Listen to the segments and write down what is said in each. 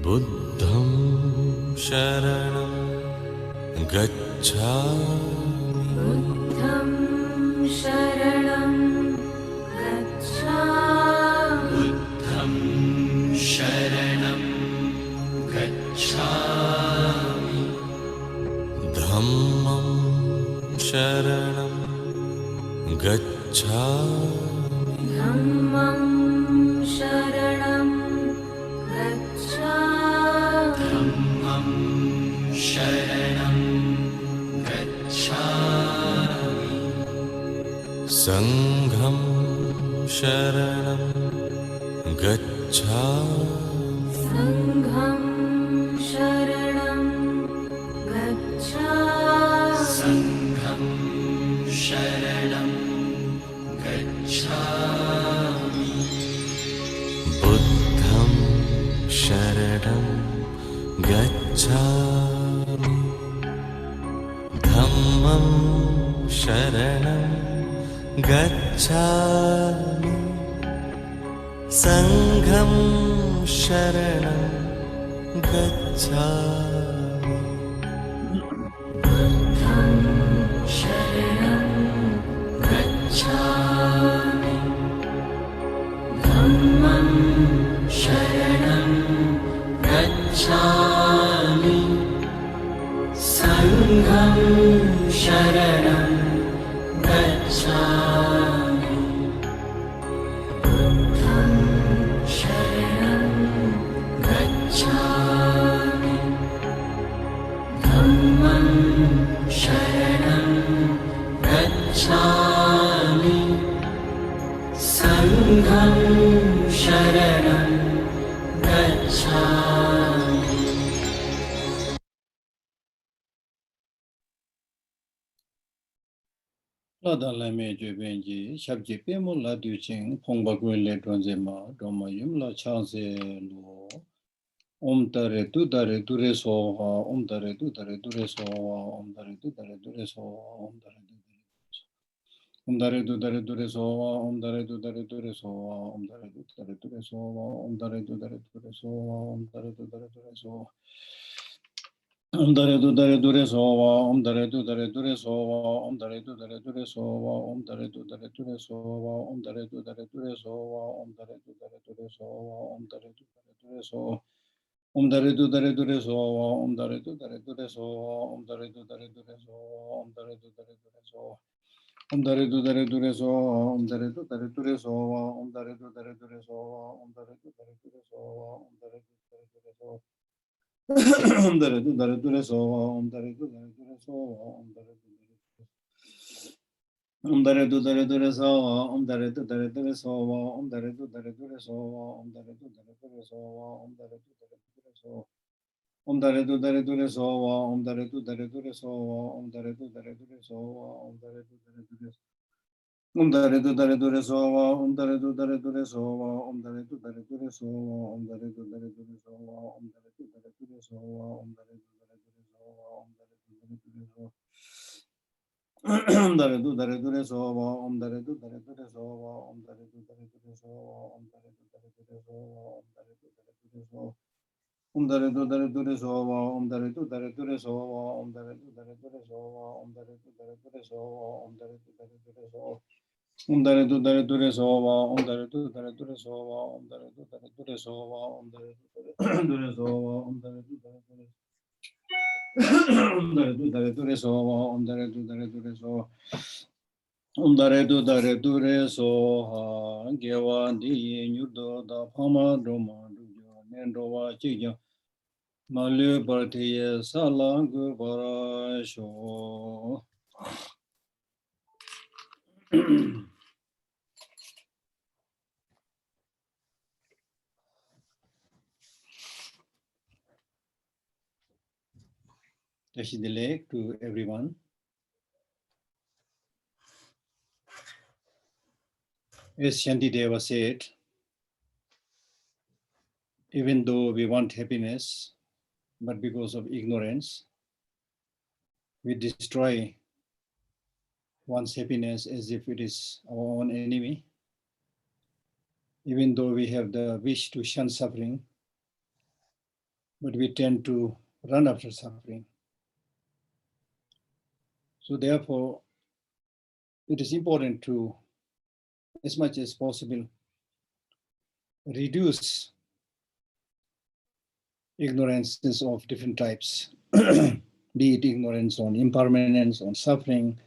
Buddham sharanam gacchami. Buddham sharanam gacchami. Buddham sharanam gacchami. Dhammam sharanam gacchami. Dhammam sharanam gacchami. Dhammam sharanam gacchami. Sangham sharanam gacchami. Sangham sharanam gacchami. Sangham sharanam gacchami. Buddham sharanam gacchami. Dhammam sharanam gacchami. Sangham sharanam gacchami. Buddham sharanam gacchami. Dhammam sharanam gacchami. Sangham sharanam gacchami. Buddham sharanam gacchami. Dhammam sharanam gacchami. Sangham sharanam gacchami. Ladalame Jubenji, Shabji Pemo La Duching, Pongbaguele Dronzema, Doma Yumla Chanse Luo, Omtare Dudare Dureso, Omtare Dudare Dureso, Omtare Dudare Dureso, Omtare Dudare Dureso, Omtare Dudare Dureso, Omtare Dudare Dureso, Omtare Dudare Dureso, Omtare Dudare Dureso. Omdare dudare dure sova, omdare dudare dure sova, omdare dudare dure sova, omdare dudare dure sova, omdare dudare dure sova, omdare dudare dure sova, omdare dudare dure sova, omdare dudare dure sova, omdare dudare dure sova, omdare dudare dure sova, omdare dudare dure sova, omdare dudare dure sova, omdare dudare dure sova, omdare dudare dure sova, omdare dudare dure sova, omdare dudare dure sova. Omdare dudare dure sova, omdare dudare dure sova, omdare dudare dure sova, omdare dudare dure sova, omdare dudare dure sova, omdare dudare dure sova, omdare dudare dure sova, omdare dudare dure sova, omdare dudare dure sova, omdare dudare dure sova, omdare dudare dure sova. Omdare dudare dure sova, omdare dudare dure sova, omdare dudare dure sova, omdare dudare dure sova, omdare dudare dure sova, omdare dudare dure sova, omdare dudare dure sova. Omdare dudare dure sova, omdare dudare dure sova, omdare dudare dure sova, omdare dudare dure sova, omdare dudare dure sova. Omdare dudare dure sova, omdare dudare dure sova, omdare dudare dure sova, omdare dudare dure sova, omdare dudare dure sova. Omdare dudare dure sova, omdare dudare dure sova, omdare dudare dure sova, omdare dudare dure sova, omdare dudare dure omdare dudare dure sova, omdare dudare dure sova. Omdare dudare dure soha, gewa di nyudo da pama droma dujo, nendo wa chigya, malu bhartiye salangu barasho. Tashidile to everyone. As Shantideva said, even though we want happiness, but because of ignorance, we destroy one's happiness as if it is our own enemy. Even though we have the wish to shun suffering, but we tend to run after suffering. So therefore, it is important to, as much as possible, reduce ignorances of different types, be it ignorance on impermanence, on suffering,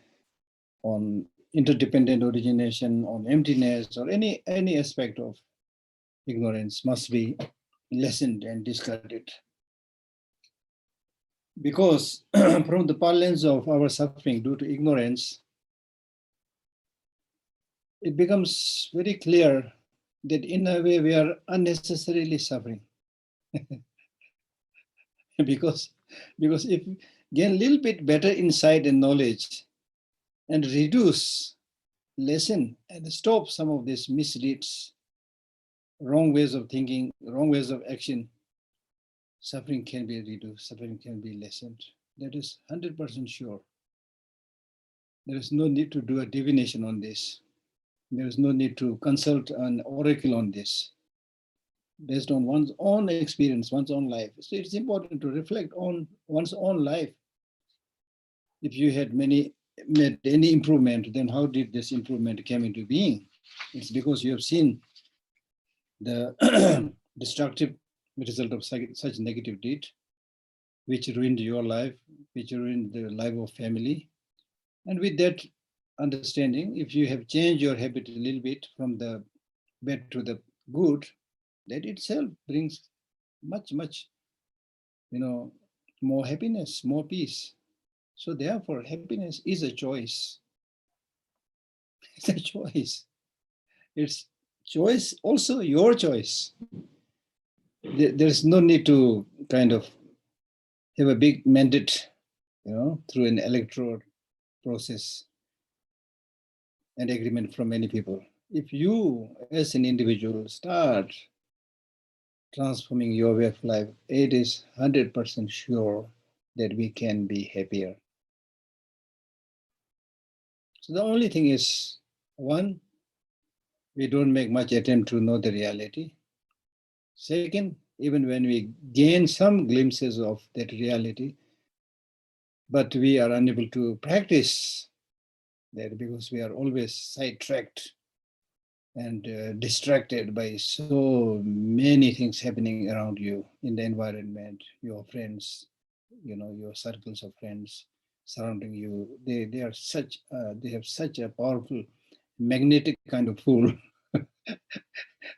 on interdependent origination, on emptiness, or any aspect of ignorance must be lessened and discarded. Because from the parlance of our suffering due to ignorance, it becomes very clear that in a way we are unnecessarily suffering. because if we gain a little bit better insight and knowledge and reduce, lessen, and stop some of these misdeeds, wrong ways of thinking, wrong ways of action, suffering can be reduced, suffering can be lessened. That is 100% sure. There is no need to do a divination on this. There is no need to consult an oracle on this. Based on one's own experience, one's own life. So it's important to reflect on one's own life. If you had made any improvement, then how did this improvement come into being? It's because you have seen the destructive result of such negative deed, which ruined your life, which ruined the life of family. And with that understanding, if you have changed your habit a little bit from the bad to the good, that itself brings much, more happiness, more peace. So therefore, happiness is a choice. It's a choice. It's choice, also your choice. There's no need to kind of have a big mandate, through an electoral process and agreement from many people. If you, as an individual, start transforming your way of life, it is 100% sure that we can be happier. So the only thing is, one, we don't make much attempt to know the reality. Second, even when we gain some glimpses of that reality, but we are unable to practice that because we are always sidetracked and distracted by so many things happening around you in the environment, your friends, your circles of friends surrounding you. They are such they have such a powerful magnetic kind of pull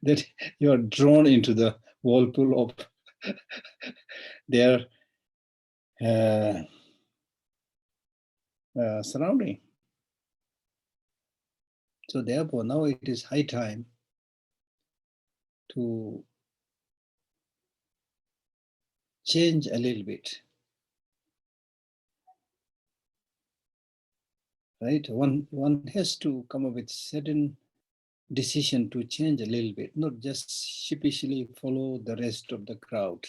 that you are drawn into the whirlpool of their surrounding. So therefore, now it is high time to change a little bit. Right? One has to come up with certain decision to change a little bit, not just sheepishly follow the rest of the crowd.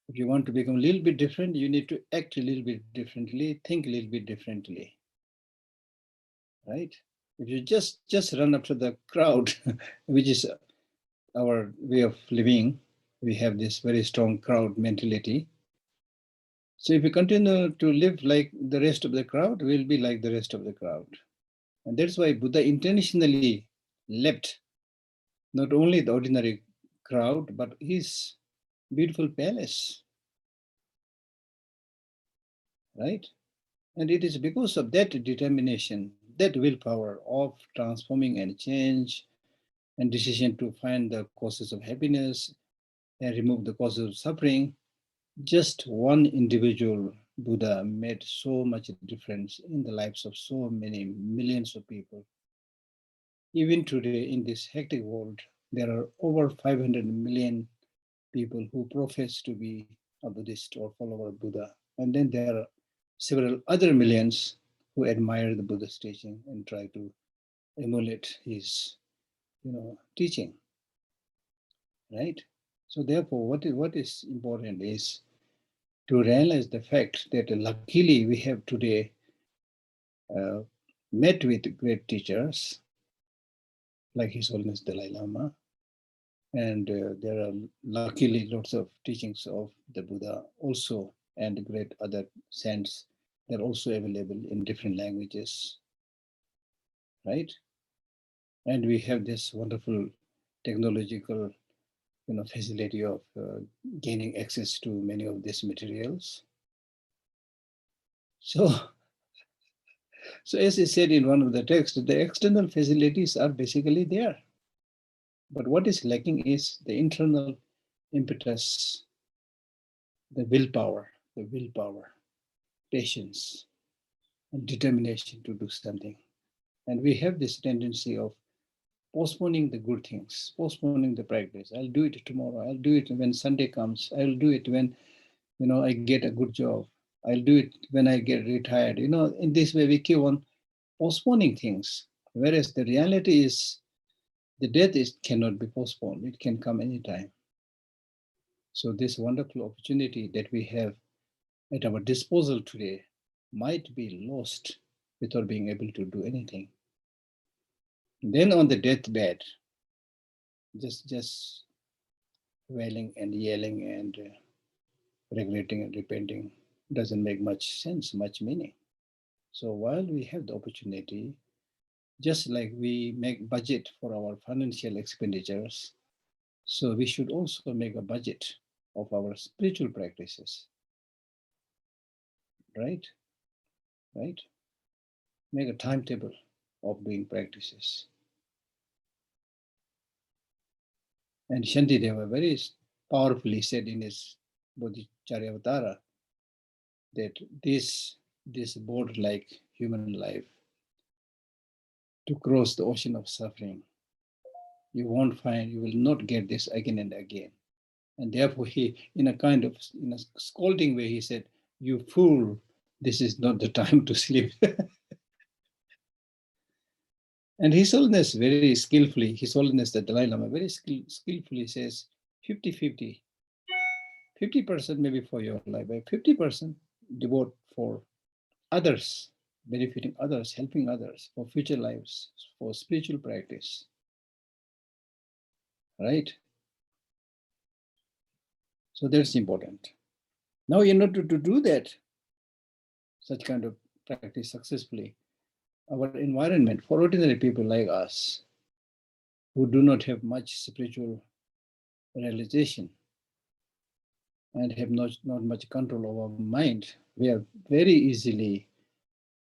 If you want to become a little bit different, you need to act a little bit differently, think a little bit differently. Right? If you just run after the crowd, which is our way of living, we have this very strong crowd mentality. So if we continue to live like the rest of the crowd, we'll be like the rest of the crowd. And that's why Buddha intentionally left not only the ordinary crowd, but his beautiful palace. Right? And it is because of that determination, that willpower of transforming and change and decision to find the causes of happiness and remove the causes of suffering, just one individual Buddha made so much difference in the lives of so many millions of people. Even today, in this hectic world, there are over 500 million people who profess to be a Buddhist or follower of Buddha. And then there are several other millions who admire the Buddha's teaching and try to emulate his teaching. Right? So therefore, what is important is to realize the fact that luckily we have today met with great teachers like His Holiness Dalai Lama And there are luckily lots of teachings of the Buddha also and great other saints. They're also available in different languages, right? And we have this wonderful technological, facility of gaining access to many of these materials. So, so as I said in one of the texts, the external facilities are basically there. But what is lacking is the internal impetus, the willpower, patience, and determination to do something. And we have this tendency of postponing the good things, postponing the practice. I'll do it tomorrow. I'll do it when Sunday comes. I'll do it when, I get a good job. I'll do it when I get retired. In this way, we keep on postponing things. Whereas the reality is the death cannot be postponed. It can come anytime. So this wonderful opportunity that we have at our disposal today might be lost without being able to do anything. Then on the deathbed, just wailing and yelling and regretting and repenting doesn't make much sense, much meaning. So while we have the opportunity, just like we make budget for our financial expenditures, so we should also make a budget of our spiritual practices, right? Right? Make a timetable of doing practices. And Shantideva very powerfully said in his Bodhicharyavatara that this boat like human life, to cross the ocean of suffering, you will not get this again and again. And therefore he, in a scolding way, he said, "You fool, this is not the time to sleep." And His Holiness very skillfully, His Holiness the Dalai Lama very skillfully says 50-50. 50% maybe for your life, but 50% devote for others, benefiting others, helping others, for future lives, for spiritual practice. Right? So that's important. Now, in order to do that, such kind of practice successfully, our environment for ordinary people like us, who do not have much spiritual realization and have not much control over mind, we are very easily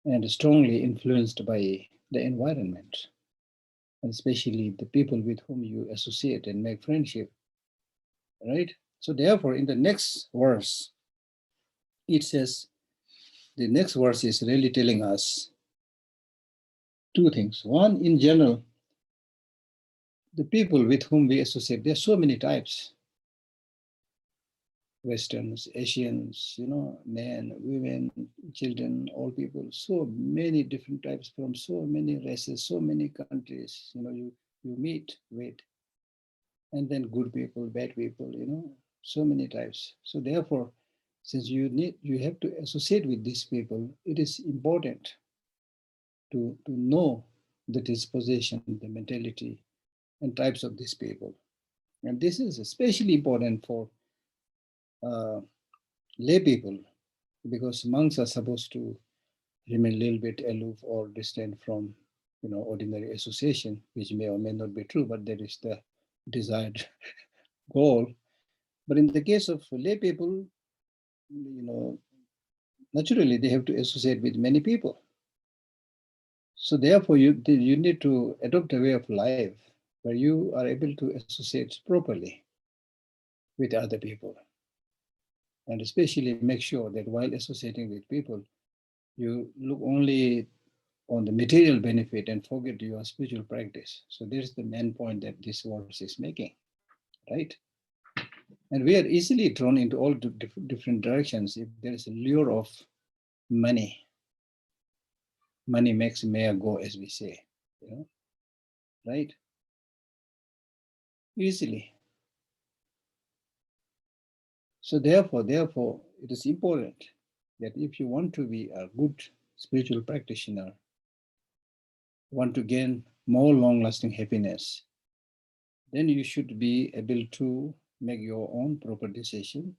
and strongly influenced by the environment, and especially the people with whom you associate and make friendship, right? So therefore, in the next verse, it says, the next verse is really telling us two things. One, in general, the people with whom we associate, there are so many types. Westerns, Asians, men, women, children, all people, so many different types from so many races, so many countries, you meet with. And then good people, bad people, so many types. So therefore, since you have to associate with these people, it is important to know the disposition, the mentality, and types of these people. And this is especially important for lay people, because monks are supposed to remain a little bit aloof or distant from, ordinary association, which may or may not be true, but that is the desired goal. But in the case of lay people, naturally they have to associate with many people. So therefore, you need to adopt a way of life where you are able to associate properly with other people. And especially make sure that while associating with people, you look only on the material benefit and forget your spiritual practice. So there's the main point that this verse is making, right? And we are easily drawn into all different directions if there is a lure of money. Money makes mayor go, as we say, right? Easily. So therefore, it is important that if you want to be a good spiritual practitioner, want to gain more long-lasting happiness, then you should be able to make your own proper decision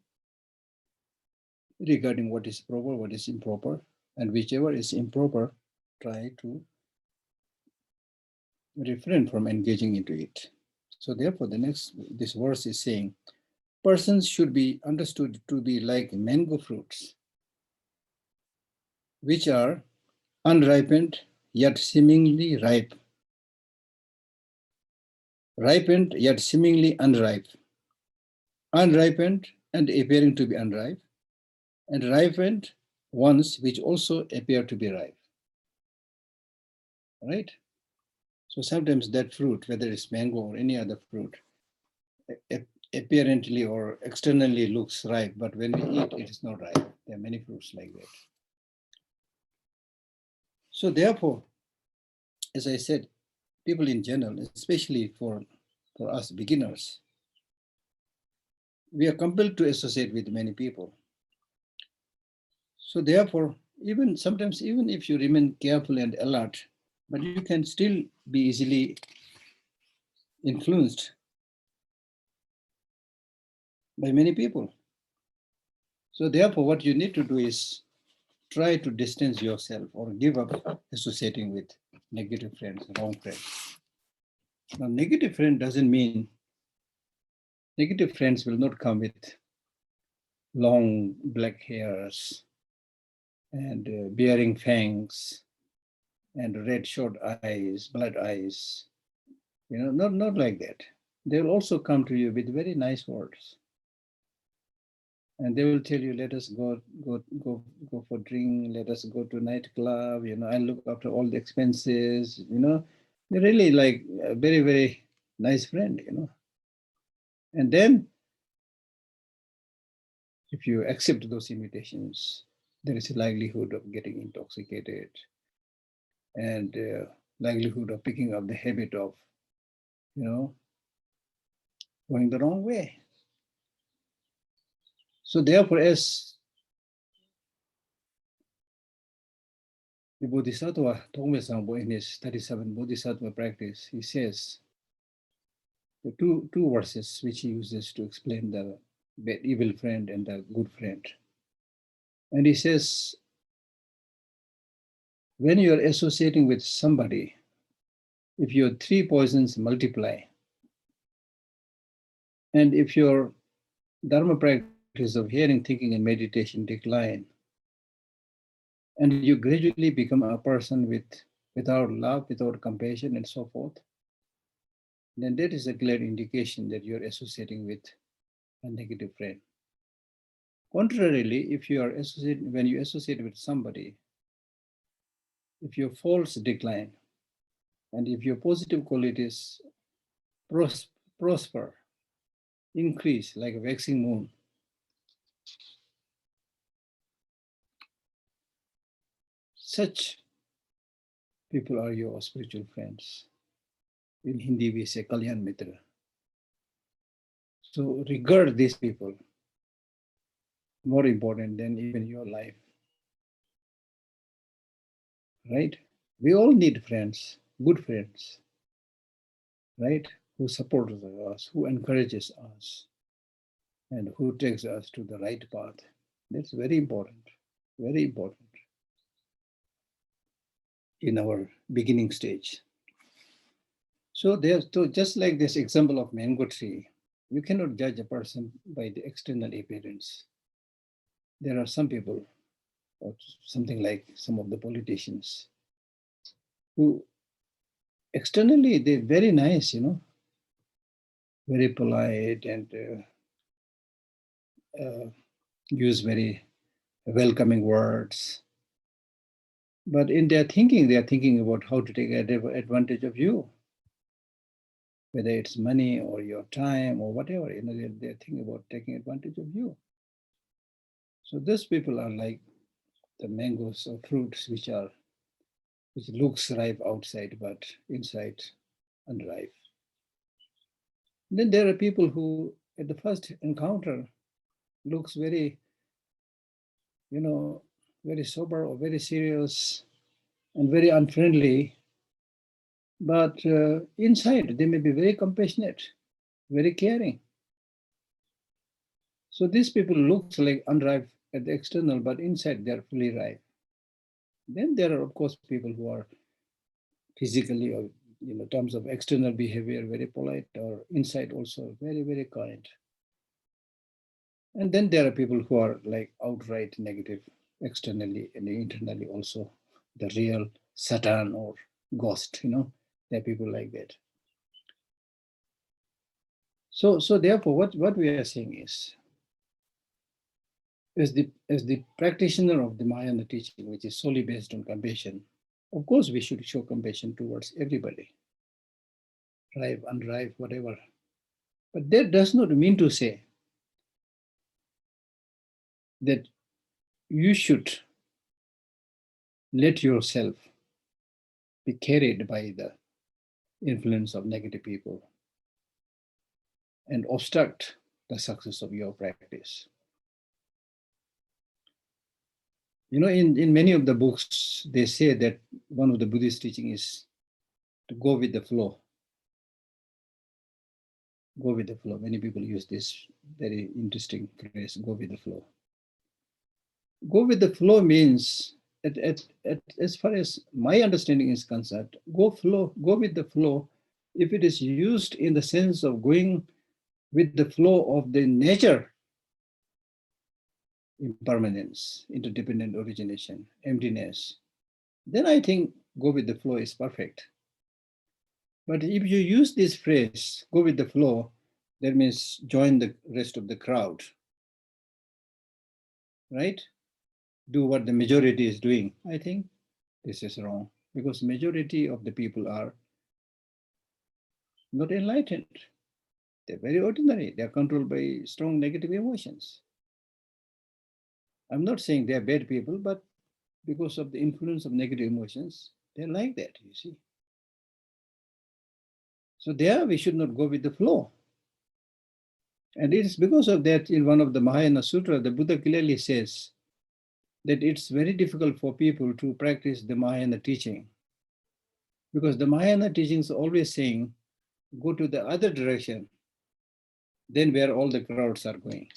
regarding what is proper, what is improper, and whichever is improper, try to refrain from engaging into it. So therefore, this verse is saying, persons should be understood to be like mango fruits, which are unripened yet seemingly ripe, ripened yet seemingly unripe, unripened and appearing to be unripe, and ripened ones which also appear to be ripe. Right? So sometimes that fruit, whether it's mango or any other fruit, apparently or externally looks ripe, but when we eat, it is not ripe. There are many fruits like that. So therefore, as I said, people in general, especially for us beginners, we are compelled to associate with many people. So therefore, even sometimes, even if you remain careful and alert, but you can still be easily influenced by many people. So therefore, what you need to do is try to distance yourself or give up associating with negative friends, wrong friends. Now, negative friend doesn't mean negative friends will not come with long black hairs and bearing fangs and red short eyes, blood eyes. Not like that. They will also come to you with very nice words. And they will tell you, let us go for drink, let us go to nightclub, I'll look after all the expenses, They're really like a very, very nice friend, And then if you accept those invitations, there is a likelihood of getting intoxicated and likelihood of picking up the habit of, going the wrong way. So therefore, as the Bodhisattva, Tongme Sangpo, in his 37 Bodhisattva practice, he says, the two verses which he uses to explain the bad, evil friend and the good friend. And he says, when you are associating with somebody, if your three poisons multiply, and if your Dharma practice of hearing, thinking, and meditation decline, and you gradually become a person without love, without compassion, and so forth, then that is a clear indication that you're associating with a negative friend. Contrarily, when you associate with somebody, if your faults decline, and if your positive qualities prosper, increase like a waxing moon, such people are your spiritual friends. In Hindi, we say Kalyan Mitra. So regard these people more important than even your life. Right? We all need friends, good friends, right? Who supports us, who encourages us, and who takes us to the right path. That's very important in our beginning stage. So just like this example of mango tree, you cannot judge a person by the external appearance. There are some people, or something like some of the politicians, who externally they're very nice, very polite and use very welcoming words. But in their thinking, they are thinking about how to take advantage of you, whether it's money or your time or whatever. They're thinking about taking advantage of you. So these people are like the mangoes or fruits which looks ripe outside, but inside unripe. Then there are people who, at the first encounter, looks very, very sober or very serious and very unfriendly. But inside, they may be very compassionate. very caring. So these people looks like unripe at the external, but inside they are fully ripe. Then there are, of course, people who are physically or terms of external behavior very polite, or inside also very, very kind. And then there are people who are like outright negative externally and internally also, the real Satan or ghost, there are people like that. So therefore, what we are saying is, as the practitioner of the Mahayana teaching, which is solely based on compassion, of course we should show compassion towards everybody, ripe, unripe, whatever. But that does not mean to say that you should let yourself be carried by the influence of negative people and obstruct the success of your practice. In many of the books, they say that one of the Buddhist teaching is to go with the flow. Go with the flow. Many people use this very interesting phrase, go with the flow. Go with the flow means, as far as my understanding is concerned, go with the flow, if it is used in the sense of going with the flow of the nature, impermanence, interdependent origination, emptiness, then I think go with the flow is perfect. But if you use this phrase, go with the flow, that means join the rest of the crowd, right? Do what the majority is doing. I think this is wrong, because majority of the people are not enlightened. They're very ordinary. They're controlled by strong negative emotions. I'm not saying they're bad people, but because of the influence of negative emotions, they're like that, you see. So there we should not go with the flow. And it is because of that, in one of the Mahayana Sutra, the Buddha clearly says that it's very difficult for people to practice the Mahayana teaching, because the Mahayana teaching is always saying, go to the other direction, then where all the crowds are going.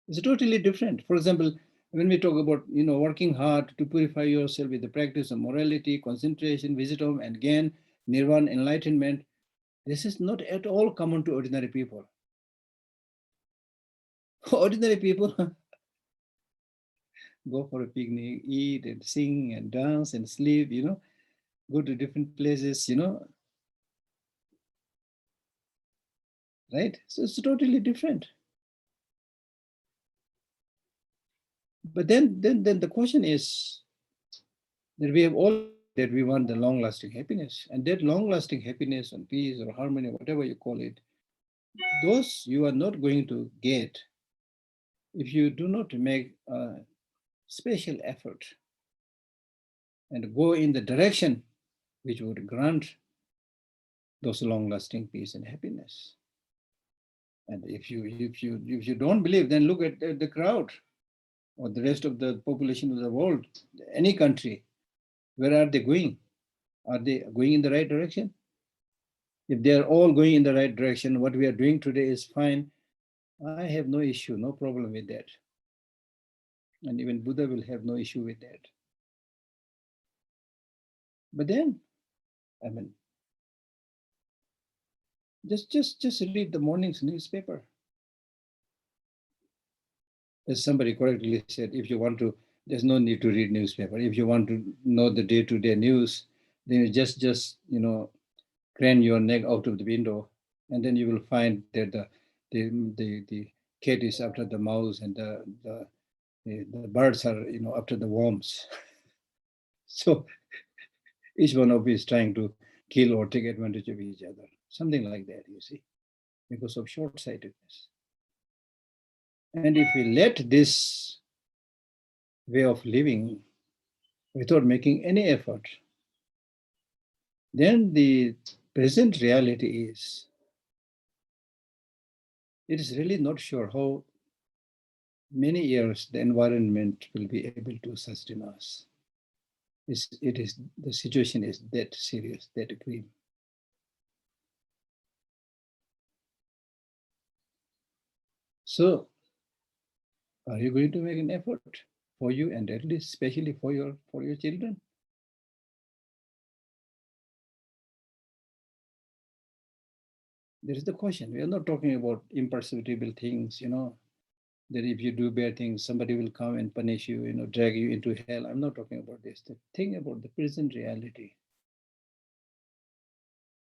It's totally different. For example, when we talk about working hard to purify yourself with the practice of morality, concentration, wisdom, and gain nirvana, enlightenment, this is not at all common to ordinary people. Ordinary people go for a picnic, eat and sing and dance and sleep, go to different places, right? So it's totally different. But then the question is that we have all that we want the long-lasting happiness, and that long-lasting happiness and peace or harmony, whatever you call it, those you are not going to get if you do not make a special effort and go in the direction which would grant those long-lasting peace and happiness. And if you don't believe, then look at the crowd or the rest of the population of the world, any country. Where are they going? Are they going in the right direction? If they are all going in the right direction, what we are doing today is fine. I have no issue, no problem with that. And even Buddha will have no issue with that. But then, just read the morning's newspaper. As somebody correctly said, if you want to, there's no need to read newspaper. If you want to know the day-to-day news, then you just crane your neck out of the window, and then you will find that the cat is after the mouse, and the birds are after the worms. So each one of you is trying to kill or take advantage of each other, something like that, you see, because of short-sightedness. And if we let this way of living without making any effort, then the present reality is, it is really not sure how many years the environment will be able to sustain us. The situation is that serious, that grim. So, are you going to make an effort for you, and at least especially for your children? There is the question. We are not talking about imperceptible things, that if you do bad things, somebody will come and punish you, drag you into hell. I'm not talking about this. The thing about the present reality,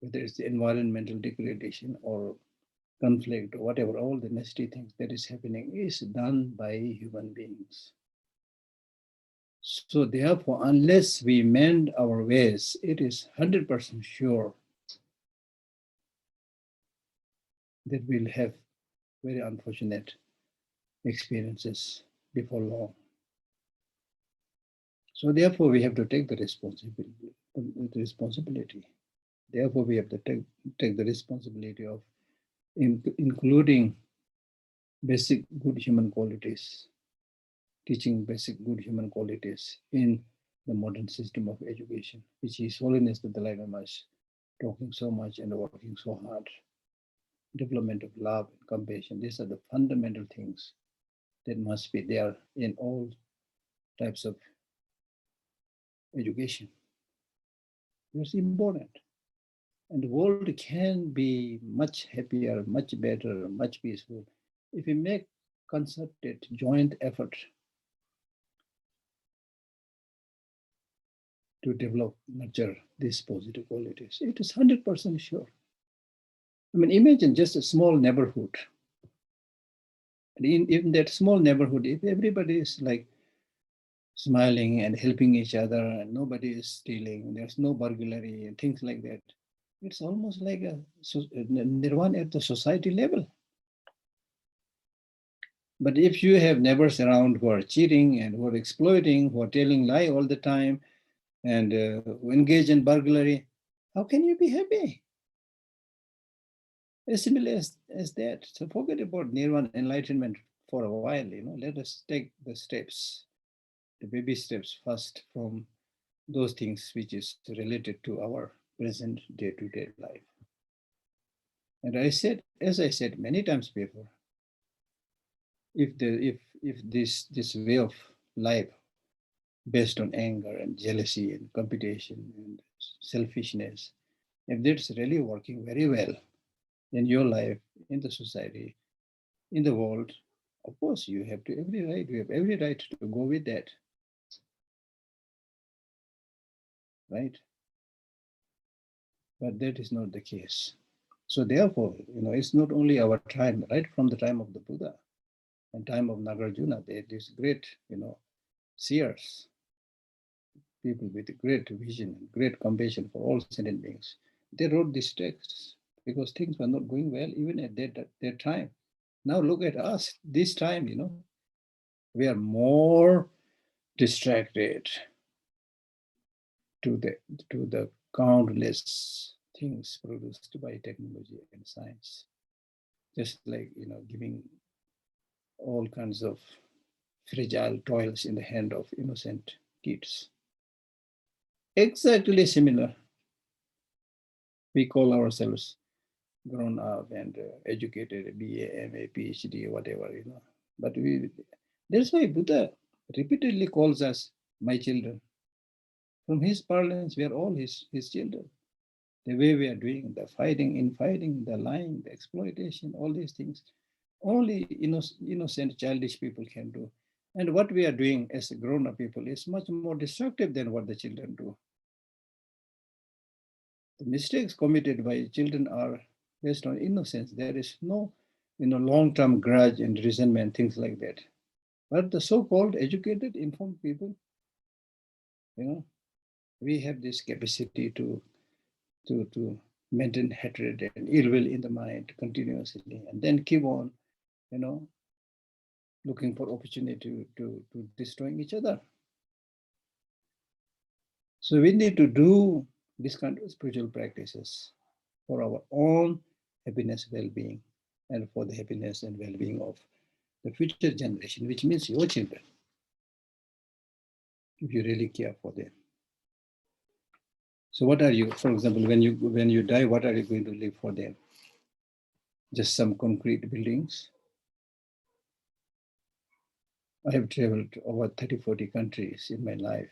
whether it's the environmental degradation or conflict or whatever, all the nasty things that is happening is done by human beings. So therefore, unless we mend our ways, it is 100% sure that we'll have very unfortunate experiences before long. So therefore, we have to take the responsibility. Therefore, we have to take the responsibility of including basic good human qualities, teaching basic good human qualities in the modern system of education, which His Holiness the Dalai Lama is talking so much and working so hard. Development of love and compassion, these are the fundamental things that must be there in all types of education. It's important. And the world can be much happier, much better, much peaceful if we make concerted joint effort to develop, nurture these positive qualities. It is 100% sure. I mean, imagine just a small neighborhood. And in that small neighborhood, if everybody is like smiling and helping each other and nobody is stealing, there's no burglary and things like that, it's almost like a nirvana at the society level. But if you have neighbors around who are cheating and who are exploiting, who are telling lie all the time and who engage in burglary, how can you be happy? As similar as that. So forget about nirvana enlightenment for a while, let us take the steps, the baby steps first from those things which is related to our present day-to-day life. And as I said many times before, if this way of life based on anger and jealousy and competition and selfishness, if that's really working very well in your life, in the society, in the world, of course you have every right to go with that. Right? But that is not the case. So therefore, it's not only our time, right from the time of the Buddha and time of Nagarjuna, there is great, seers, people with great vision and great compassion for all sentient beings. They wrote these texts because things were not going well even at their time. Now look at us, this time, we are more distracted to the countless things produced by technology and science. Just like, giving all kinds of fragile toys in the hand of innocent kids. Exactly similar. We call ourselves grown up and educated, BA, MA, PhD, whatever, But that's why Buddha repeatedly calls us my children. From his parlance, we are all his children. The way we are doing, the infighting, the lying, the exploitation, all these things, only innocent, childish people can do. And what we are doing as grown-up people is much more destructive than what the children do. The mistakes committed by children are based on innocence. There is no, long-term grudge and resentment, things like that. But the so-called educated, informed people, we have this capacity to maintain hatred and ill will in the mind continuously, and then keep on, looking for opportunity to destroying each other. So we need to do this kind of spiritual practices for our own happiness, well-being, and for the happiness and well-being of the future generation, which means your children, if you really care for them. So what are you, for example, when you die, what are you going to leave for them? Just some concrete buildings? I have traveled to over 30, 40 countries in my life.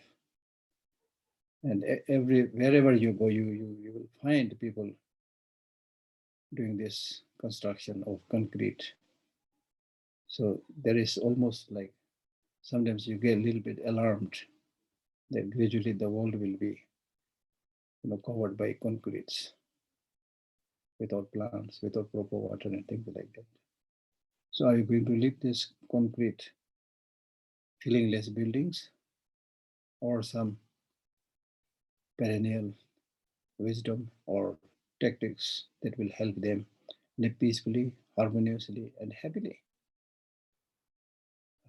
And wherever you go, you will find people doing this construction of concrete. So there is almost like sometimes you get a little bit alarmed that gradually the world will be covered by concretes without plants, without proper water and things like that. So are you going to leave this concrete feelingless buildings or some perennial wisdom or tactics that will help them live peacefully, harmoniously, and happily?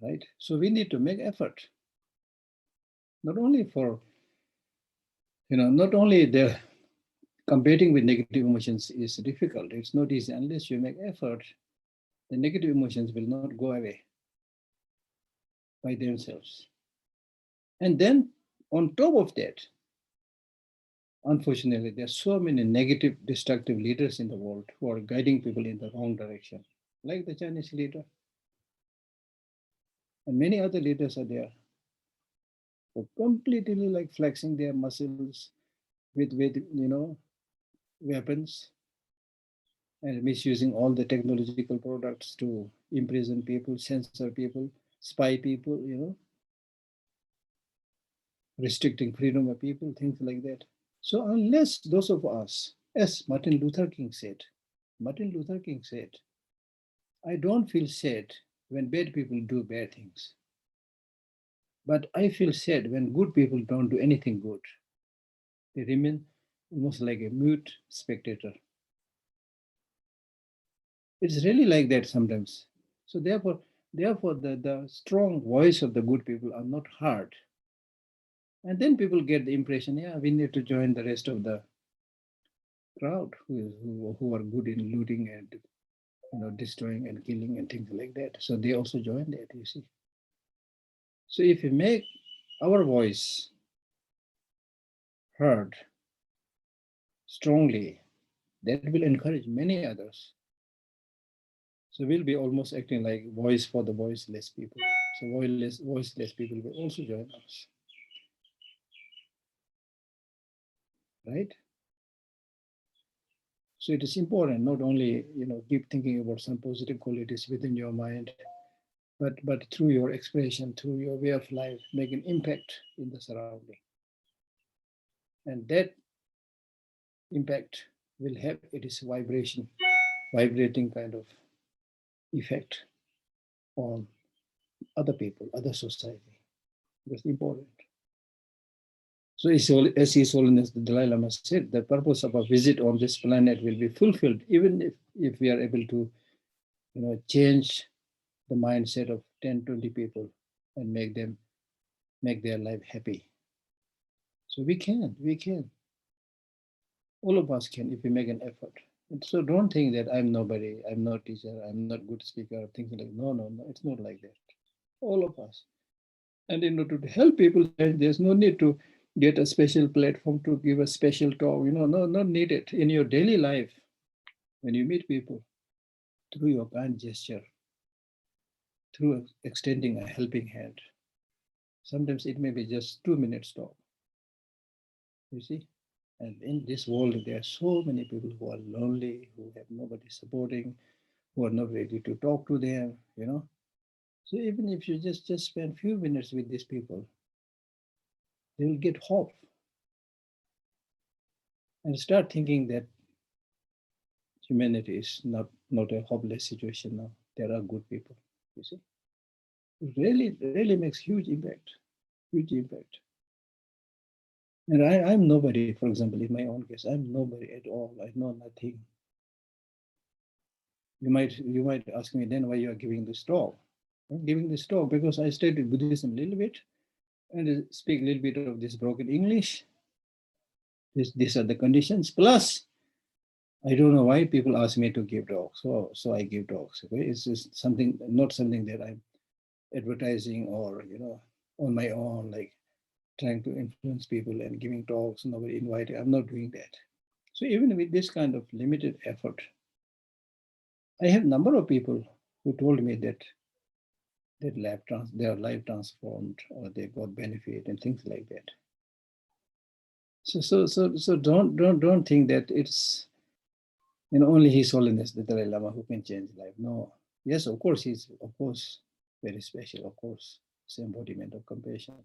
Right? So we need to make effort, not only for, not only the combating with negative emotions is difficult. It's not easy unless you make effort. The negative emotions will not go away by themselves. And then on top of that, unfortunately, there are so many negative, destructive leaders in the world who are guiding people in the wrong direction, like the Chinese leader. And many other leaders are there who completely like flexing their muscles with weapons and misusing all the technological products to imprison people, censor people, spy people, restricting freedom of people, things like that. So unless those of us, as Martin Luther King said, I don't feel sad when bad people do bad things, but I feel sad when good people don't do anything good. They remain almost like a mute spectator. It's really like that sometimes. So therefore the strong voice of the good people are not heard. And then people get the impression, yeah, we need to join the rest of the crowd who are good in looting and destroying and killing and things like that. So they also join that, you see. So if we make our voice heard strongly, that will encourage many others. So we'll be almost acting like voice for the voiceless people. So voiceless people will also join us, right? So it is important not only keep thinking about some positive qualities within your mind, but through your expression, through your way of life, make an impact in the surrounding. And that impact will have it is vibrating kind of effect on other people, other society. That's important. So as His Holiness the Dalai Lama said, the purpose of a visit on this planet will be fulfilled even if we are able to change the mindset of 10, 20 people and make their life happy. So we can. All of us can if we make an effort. And so don't think that I'm nobody, I'm not teacher, I'm not good speaker, things like no, it's not like that. All of us. And in order to help people change, there's no need to get a special platform to give a special talk. No, not needed. In your daily life, when you meet people, through your kind gesture, through extending a helping hand, sometimes it may be just 2 minutes talk. You see? And in this world, there are so many people who are lonely, who have nobody supporting, who are not ready to talk to them. So even if you just spend few minutes with these people, they will get hope and start thinking that humanity is not a hopeless situation now. There are good people, you see. It really makes huge impact, huge impact. And I'm nobody, for example, in my own case, I'm nobody at all. I know nothing. You might ask me then why you are giving this talk. I'm giving this talk because I studied Buddhism a little bit and speak a little bit of this broken English. These are the conditions. Plus, I don't know why people ask me to give talks. So I give talks. Okay, it's just not something that I'm advertising or on my own, like trying to influence people and giving talks. Nobody invited. I'm not doing that. So even with this kind of limited effort, I have a number of people who told me that their life transformed, or they got benefit and things like that. So don't think that it's only His Holiness the Dalai Lama who can change life. No, yes, of course he's very special. Of course, it's embodiment of compassion.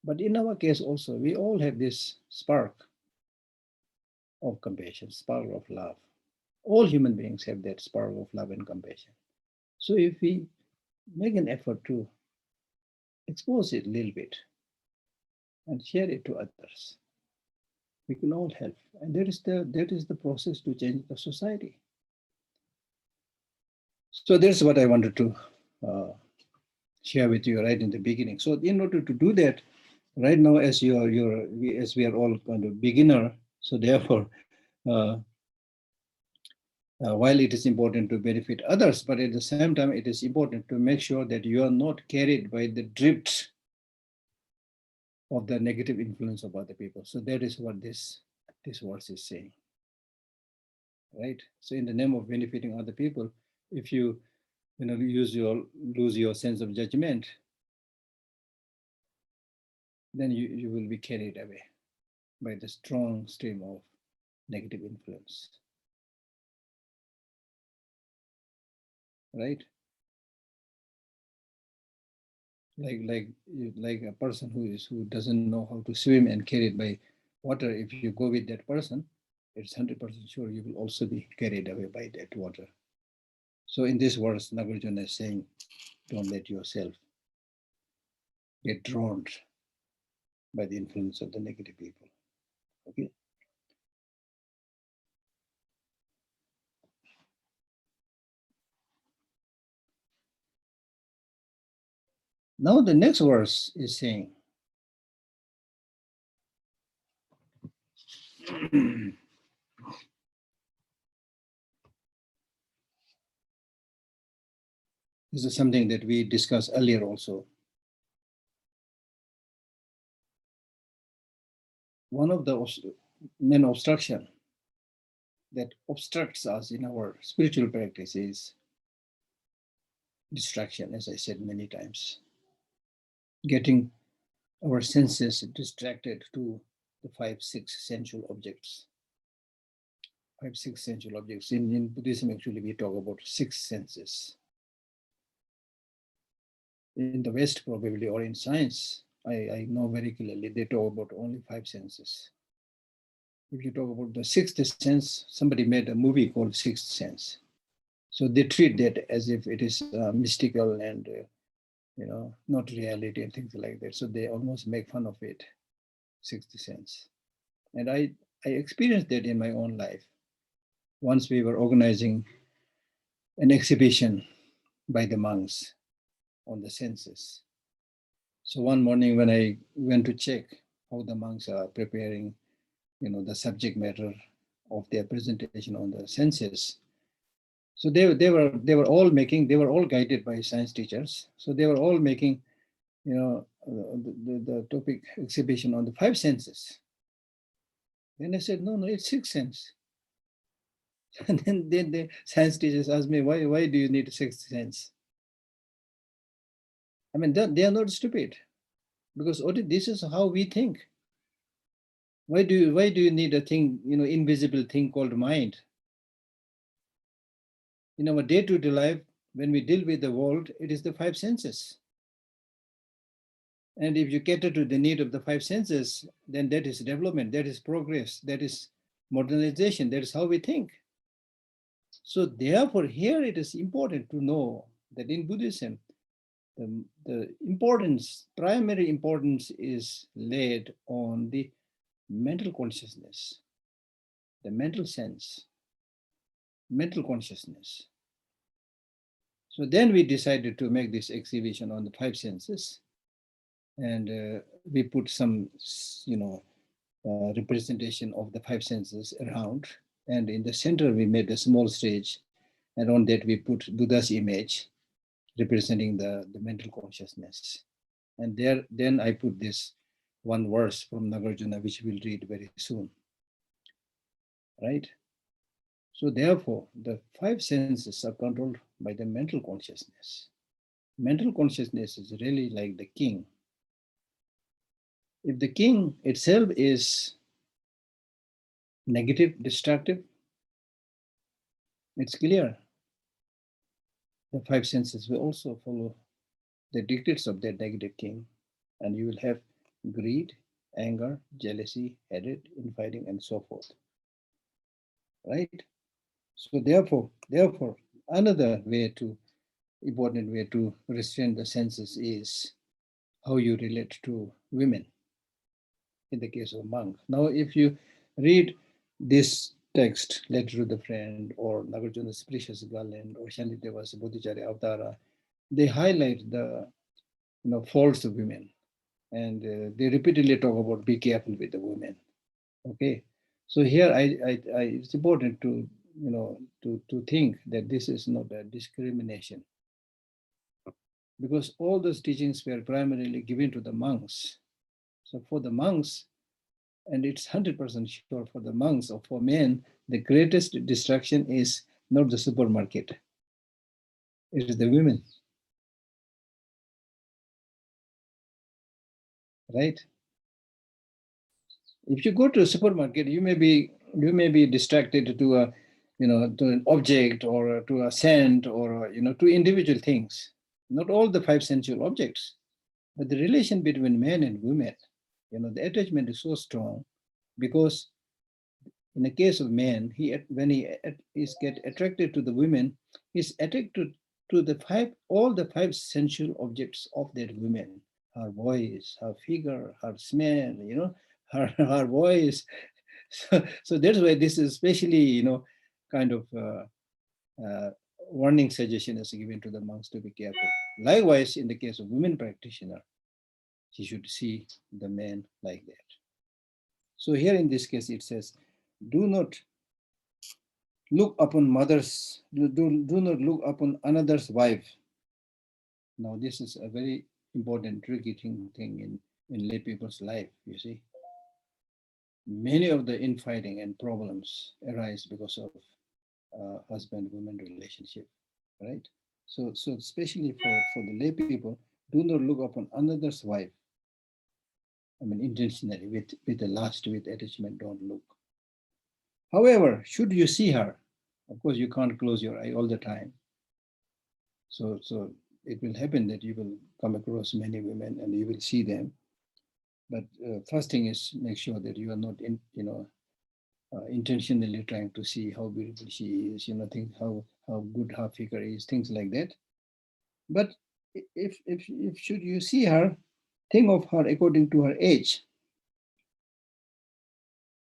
But in our case also, we all have this spark of compassion, spark of love. All human beings have that spark of love and compassion. So if we make an effort to expose it a little bit and share it to others, we can all help. And that is the process to change the society. So that's what I wanted to share with you right in the beginning. So in order to do that, right now, as we are all kind of beginner, so therefore, while it is important to benefit others, but at the same time, it is important to make sure that you are not carried by the drift of the negative influence of other people. So that is what this verse is saying, right? So in the name of benefiting other people, if you lose your sense of judgment, then you will be carried away by the strong stream of negative influence, right? Like a person who doesn't know how to swim and carried by water. If you go with that person, it's 100% sure you will also be carried away by that water. So in this verse, Nagarjuna is saying, don't let yourself get drawn by the influence of the negative people. Okay. Now the next verse is saying, this is something that we discussed earlier also. One of the main obstruction that obstructs us in our spiritual practice is distraction, as I said many times. Getting our senses distracted to the 5, 6 sensual objects. 5, 6 sensual objects. In Buddhism, actually, we talk about 6 senses. In the West, probably, or in science, I know very clearly they talk about only 5 senses. If you talk about the 6th sense, somebody made a movie called 6th Sense. So they treat that as if it is mystical and not reality and things like that. So they almost make fun of it, 6th sense. And I experienced that in my own life. Once we were organizing an exhibition by the monks on the senses. So one morning when I went to check how the monks are preparing, the subject matter of their presentation on the senses. So they were all guided by science teachers. So they were all making, the topic exhibition on the 5 senses. Then I said, no, it's 6 sense. And then the science teachers asked me, why do you need a 6th sense? I mean, they are not stupid, because this is how we think. Why do you need a thing, invisible thing called mind? In our day-to-day life, when we deal with the world, it is the 5 senses. And if you cater to the need of the 5 senses, then that is development, that is progress, that is modernization, that is how we think. So therefore, here it is important to know that in Buddhism, the primary importance is laid on the mental consciousness, the mental sense, mental consciousness. So then we decided to make this exhibition on the 5 senses, and we put some, representation of the 5 senses around, and in the center we made a small stage, and on that we put Buddha's image representing the mental consciousness. And then I put this one verse from Nagarjuna, which we'll read very soon, right? So therefore, the 5 senses are controlled by the mental consciousness. mental consciousness is really like the king. If the king itself is negative, destructive, it's clear. The five senses will also follow the dictates of that negative king, and you will have greed, anger, jealousy, hatred, infighting, and so forth. Right? So therefore, another important way to restrain the senses is how you relate to women in the case of a monk. Now, if you read this text, Letter to the Friend, or Nagarjuna's Precious Garland, or Shantideva's Bodhicharya Avtara, they highlight the faults of women, and they repeatedly talk about be careful with the women. Okay, so here it's important to to think that this is not a discrimination, because all those teachings were primarily given to the monks. So for the monks, and it's 100% sure for the monks or for men, the greatest distraction is not the supermarket, it is the women, right? If you go to a supermarket, you may be distracted to a to an object, or to a scent, or to individual things, not all the five sensual objects, but the relation between men and women, the attachment is so strong, because in the case of man, when he is get attracted to the women, he's attracted to all the five sensual objects of that woman: her voice, her figure, her smell, her voice. So that's why this is especially, kind of warning suggestion is given to the monks to be careful. Likewise, in the case of women practitioner, she should see the man like that. So here in this case, it says, do not look upon mothers, do not look upon another's wife. Now, this is a very important, tricky thing in lay people's life, you see. Many of the infighting and problems arise because of husband-woman relationship, right? So especially for the lay people, do not look upon another's wife. I mean, intentionally, with a lust, with attachment, don't look. However, should you see her, of course, you can't close your eye all the time. So it will happen that you will come across many women and you will see them. But first thing is make sure that you are not intentionally trying to see how beautiful she is, think how good her figure is, things like that. But if should you see her, think of her according to her age.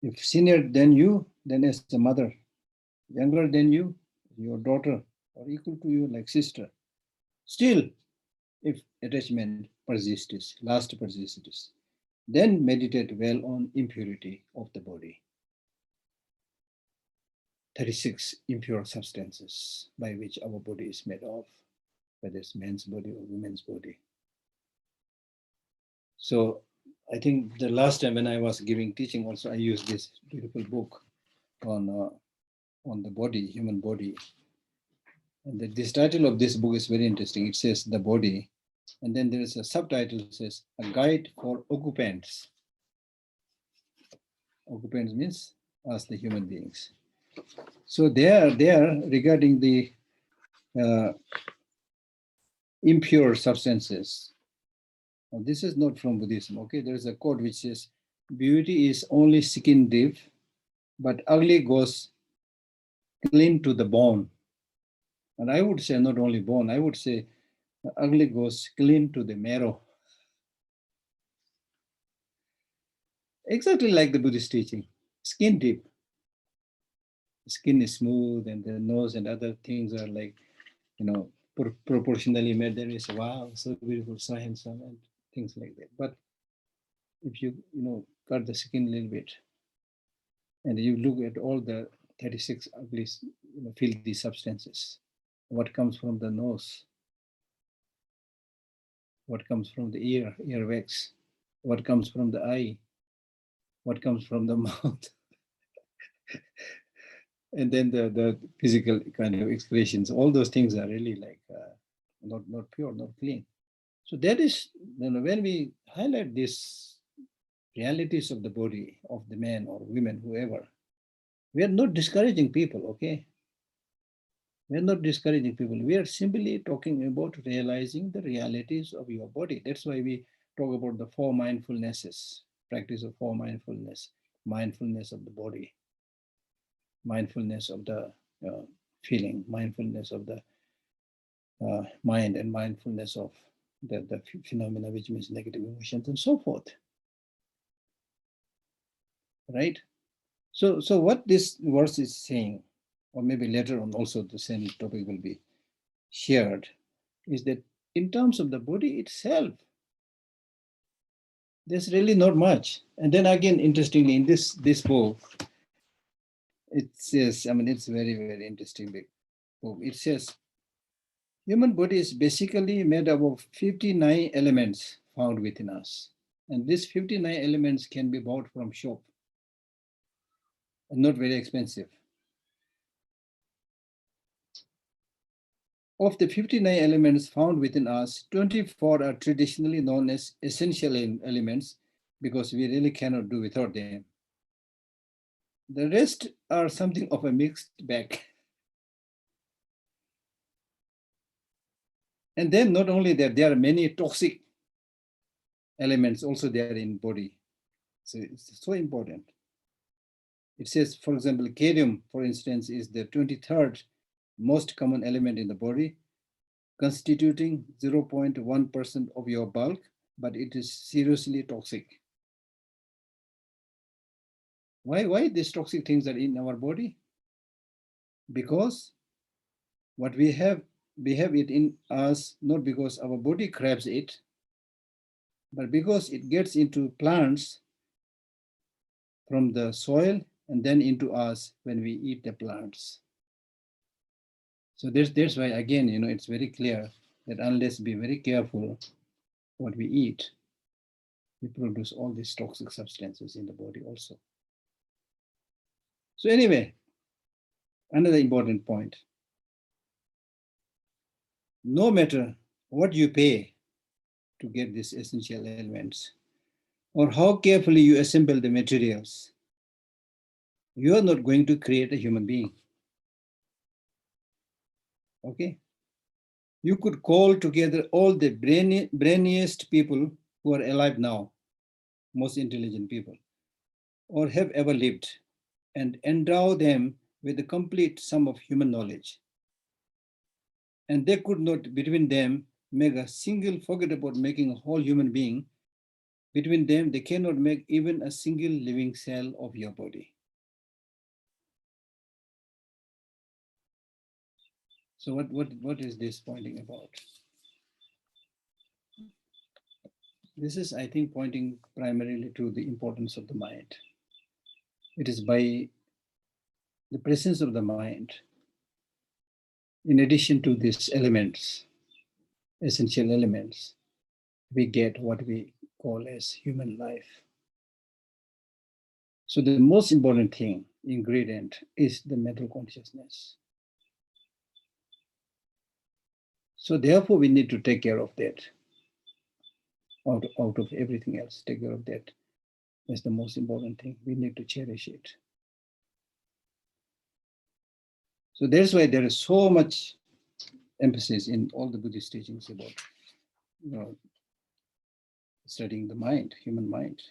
If senior than you, then as a mother. Younger than you, your daughter, or equal to you, like sister. Still, if attachment persists, lust persists, then meditate well on impurity of the body. 36 impure substances by which our body is made of, whether it's man's body or woman's body. So I think the last time when I was giving teaching also, I used this beautiful book on the body, human body. And this title of this book is very interesting. It says The Body. And then there is a subtitle that says A Guide for Occupants. Occupants means us, the human beings. So there regarding the impure substances. Now, this is not from Buddhism, okay? There is a quote which says, beauty is only skin deep, but ugly goes clean to the bone. And I would say not only bone, I would say ugly goes clean to the marrow. Exactly like the Buddhist teaching, skin deep. Skin is smooth and the nose and other things are like, proportionally made. There is, wow, so beautiful, so handsome, and things like that. But if you, cut the skin a little bit and you look at all the 36 ugly, filthy substances, what comes from the nose, what comes from the earwax, what comes from the eye, what comes from the mouth, and then the physical kind of expressions, all those things are really like not pure, not clean. So that is, when we highlight these realities of the body of the man or women, whoever, we are not discouraging people, okay? We are not discouraging people. We are simply talking about realizing the realities of your body. That's why we talk about the four mindfulnesses, practice of four mindfulness, mindfulness of the body, mindfulness of the feeling, mindfulness of the mind, and mindfulness of the phenomena, which means negative emotions and so forth. Right? So what this verse is saying, or maybe later on also the same topic will be shared, is that in terms of the body itself, there's really not much. And then again, interestingly, in this book, it says, I mean, it's very, very interesting book. It says, human body is basically made up of 59 elements found within us. And these 59 elements can be bought from shop and not very expensive. Of the 59 elements found within us, 24 are traditionally known as essential elements because we really cannot do without them. The rest are something of a mixed bag. And then not only that, there are many toxic elements also there in body. So it's so important. It says, for example, cadmium, for instance, is the 23rd most common element in the body, constituting 0.1% of your bulk, but it is seriously toxic. Why these toxic things are in our body? Because what we have it in us, not because our body craves it, but because it gets into plants from the soil and then into us when we eat the plants. So that's why, again, it's very clear that unless we be very careful what we eat, we produce all these toxic substances in the body also. So anyway, another important point. No matter what you pay to get these essential elements, or how carefully you assemble the materials, you are not going to create a human being. Okay? You could call together all the brainiest people who are alive now, most intelligent people, or have ever lived, and endow them with the complete sum of human knowledge. And they could not, between them, make a single, forget about making a whole human being. Between them, they cannot make even a single living cell of your body. So what is this pointing about? This is, I think, pointing primarily to the importance of the mind. It is by the presence of the mind, in addition to these elements, essential elements, we get what we call as human life. So the most important thing, ingredient, is the mental consciousness. So therefore, we need to take care of that. Out of everything else, take care of that. That's the most important thing. We need to cherish it. So that's why there is so much emphasis in all the Buddhist teachings about studying the mind, human mind.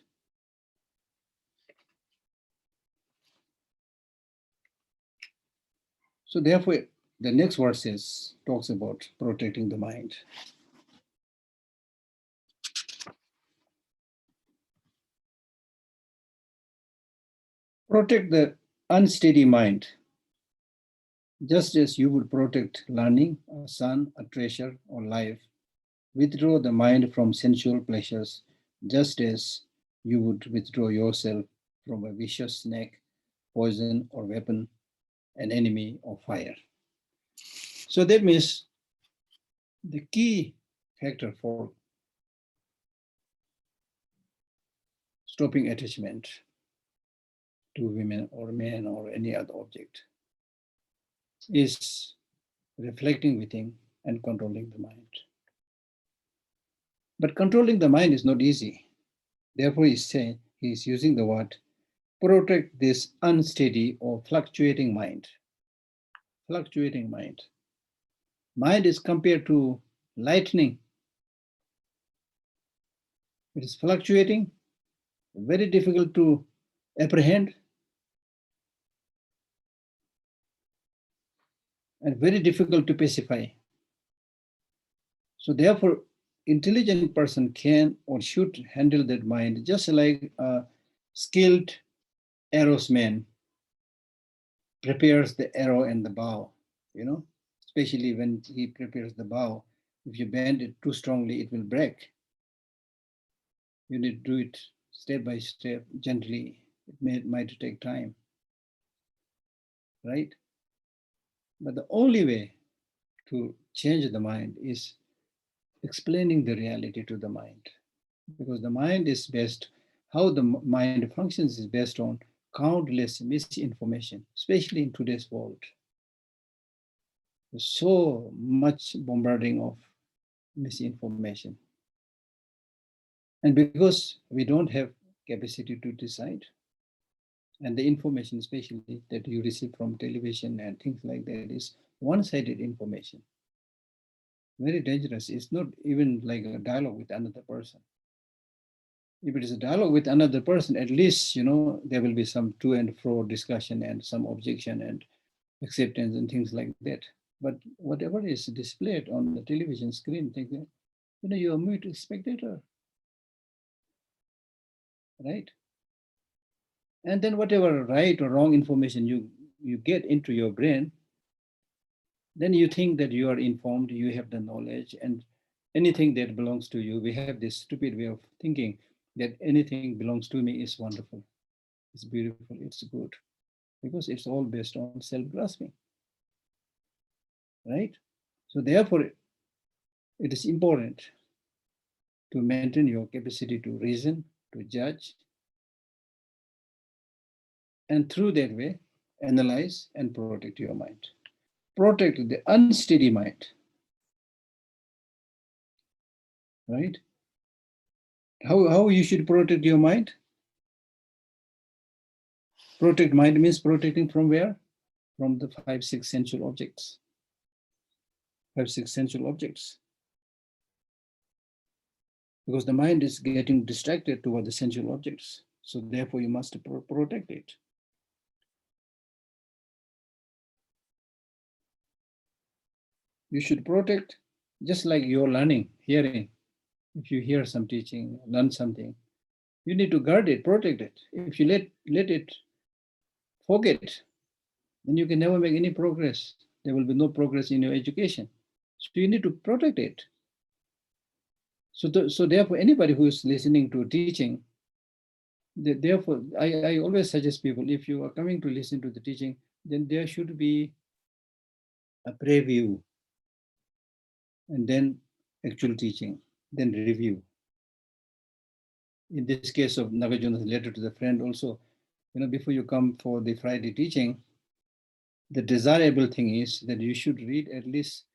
So therefore, the next verse talks about protecting the mind. Protect the unsteady mind, just as you would protect learning, a son, a treasure, or life. Withdraw the mind from sensual pleasures, just as you would withdraw yourself from a vicious snake, poison, or weapon, an enemy, or fire. So that means the key factor for stopping attachment to women or men or any other object is reflecting within and controlling the mind. But controlling the mind is not easy. Therefore, he's using the word protect this unsteady or fluctuating mind. Fluctuating mind. Mind is compared to lightning. It is fluctuating, very difficult to apprehend, and very difficult to pacify. So therefore, intelligent person can or should handle that mind just like a skilled arrowsman prepares the arrow and the bow, especially when he prepares the bow. If you bend it too strongly, it will break. You need to do it step by step, gently. It might take time, right? But the only way to change the mind is explaining the reality to the mind. Because the mind is based, how the mind functions is based on countless misinformation, especially in today's world. There's so much bombarding of misinformation. And because we don't have capacity to decide, and the information, especially that you receive from television and things like that, is one-sided information. Very dangerous. It's not even like a dialogue with another person. If it is a dialogue with another person, at least, there will be some to and fro discussion and some objection and acceptance and things like that. But whatever is displayed on the television screen, you're a mute spectator, right? And then whatever right or wrong information you get into your brain, then you think that you are informed, you have the knowledge, and anything that belongs to you, we have this stupid way of thinking that anything belongs to me is wonderful, it's beautiful, it's good, because it's all based on self-grasping, right? So therefore, it is important to maintain your capacity to reason, to judge, and through that way, analyze and protect your mind. Protect the unsteady mind, right? How you should protect your mind? Protect mind means protecting from where? From the 5-6 sensual objects. 5-6 sensual objects. Because the mind is getting distracted toward the sensual objects. So therefore you must protect it. You should protect, just like you're learning, hearing. If you hear some teaching, learn something, you need to guard it, protect it. If you let it forget, then you can never make any progress. There will be no progress in your education. So you need to protect it. So therefore, anybody who is listening to teaching, therefore, I always suggest people, if you are coming to listen to the teaching, then there should be a preview, and then actual teaching, then review. In this case of Nagarjuna's letter to the friend also, before you come for the Friday teaching, the desirable thing is that you should read at least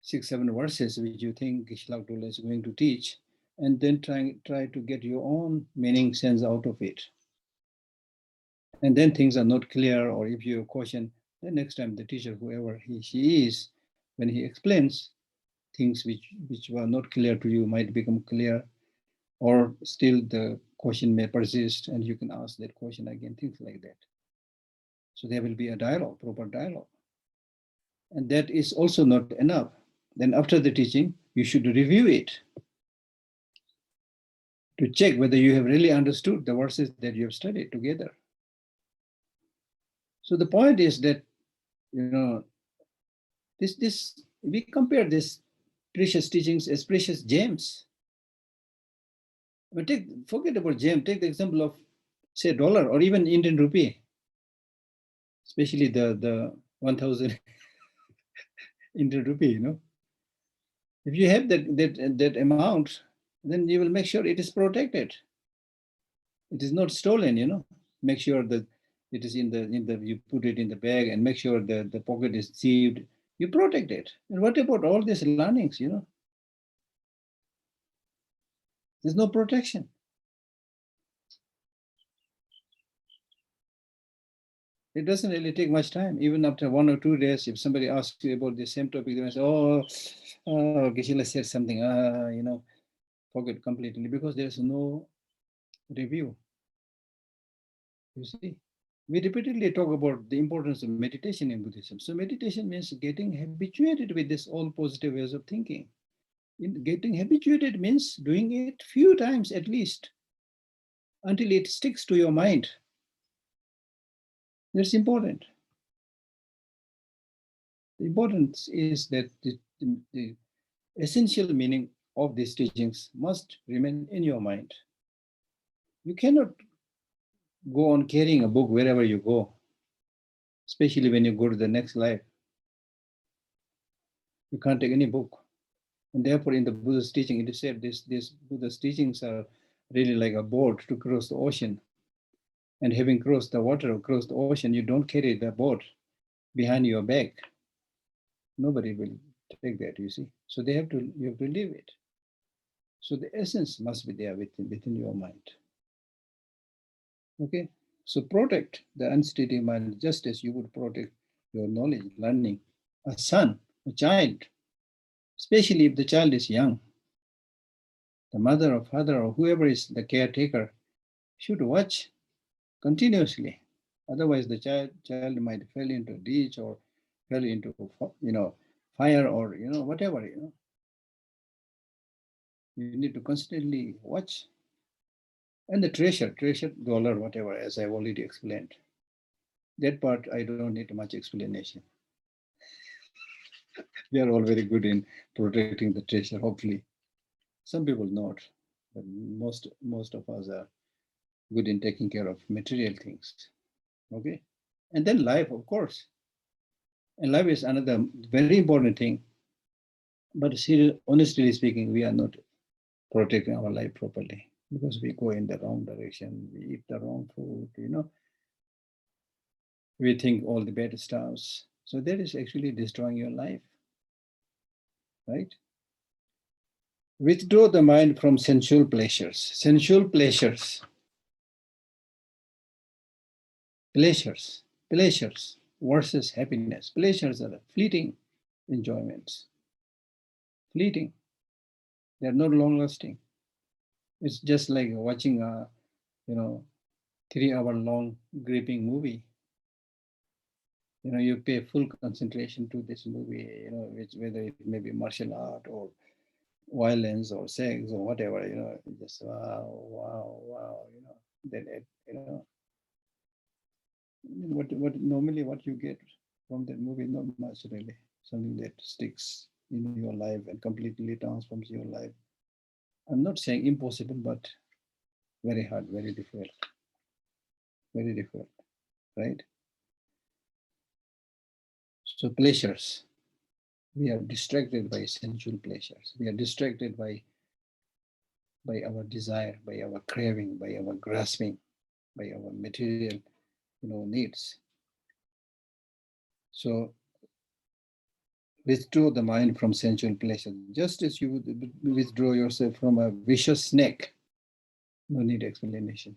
6-7 verses which you think Geshe Lhakdor is going to teach, and then try to get your own meaning sense out of it. And then things are not clear, or if you question, then next time the teacher, whoever she is, when he explains things which were not clear to you might become clear, or still the question may persist and you can ask that question again, things like that. So there will be a dialogue, proper dialogue. And that is also not enough. Then after the teaching, you should review it to check whether you have really understood the verses that you have studied together. So the point is that, this we compare these precious teachings as precious gems. But forget about gem, take the example of, say, dollar or even Indian rupee, especially the 1,000 Indian rupee, If you have that amount, then you will make sure it is protected. It is not stolen, Make sure that it is you put it in the bag and make sure that the pocket is zipped You protect it. And what about all these learnings, There's no protection. It doesn't really take much time. Even after 1 or 2 days, if somebody asks you about the same topic, they may say, Geshe said something, forget completely, because there's no review. You see, we repeatedly talk about the importance of meditation in Buddhism. So meditation means getting habituated with this all positive ways of thinking. Getting habituated means doing it few times at least until it sticks to your mind. That's important. The importance is that the essential meaning of these teachings must remain in your mind. You cannot go on carrying a book wherever you go, especially when you go to the next life. You can't take any book. And therefore, in the Buddha's teaching, it is said these Buddha's teachings are really like a boat to cross the ocean. And having crossed the water or crossed the ocean, you don't carry the boat behind your back. Nobody will take that, you see. So you have to leave it. So the essence must be there within your mind. Okay? So protect the unsteady mind just as you would protect your knowledge, learning. A son, a child, especially if the child is young, the mother or father or whoever is the caretaker should watch continuously. Otherwise, the child might fall into a ditch or fell into fire or whatever. You need to constantly watch. And the treasure dollar, whatever, as I've already explained. That part I don't need much explanation. We are all very good in protecting the treasure, hopefully. Some people not, but most of us are good in taking care of material things. Okay? And then life, of course. And life is another very important thing. But honestly speaking, we are not protecting our life properly because we go in the wrong direction. We eat the wrong food, We think all the bad stuffs. So that is actually destroying your life, right? Withdraw the mind from sensual pleasures. Sensual pleasures. Pleasures versus happiness. Pleasures are fleeting enjoyments. Fleeting. They're not long lasting. It's just like watching a, 3 hour long gripping movie. You pay full concentration to this movie, whether it may be martial art or violence or sex or whatever, just wow, then what normally what you get from that movie, not much really, something that sticks in your life and completely transforms your life. I'm not saying impossible, but very hard, very difficult, right? So pleasures, we are distracted by sensual pleasures. We are distracted by our desire, by our craving, by our grasping, by our material, needs. So withdraw the mind from sensual pleasure, just as you would withdraw yourself from a vicious snake. No need explanation.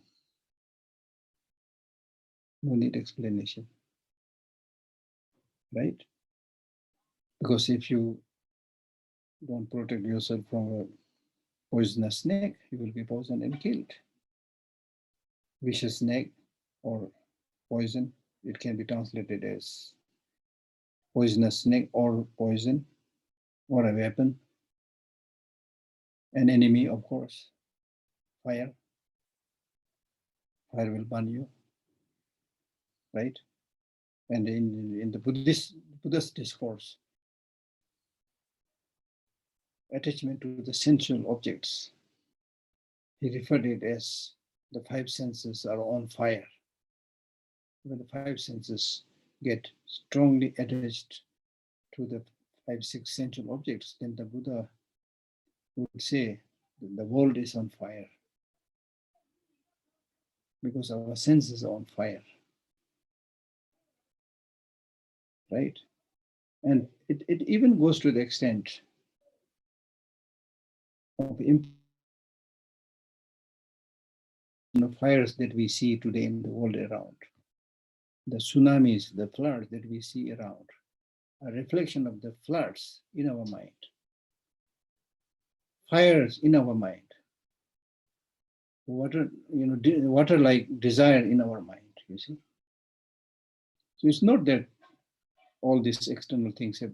No need explanation. Right? Because if you don't protect yourself from a poisonous snake, you will be poisoned and killed. Vicious snake or poison, it can be translated as poisonous snake or poison or a weapon. An enemy, of course, fire. Fire will burn you, right? And in the Buddhist discourse, attachment to the sensual objects, he referred it as the 5 senses are on fire. When the 5 senses get strongly attached to the 5, 6 sensual objects, then the Buddha would say the world is on fire because our senses are on fire, right? And it even goes to the extent of fires that we see today in the world around, the tsunamis, the floods that we see around, a reflection of the floods in our mind, fires in our mind, water, water like desire in our mind, you see. So it's not that all these external things have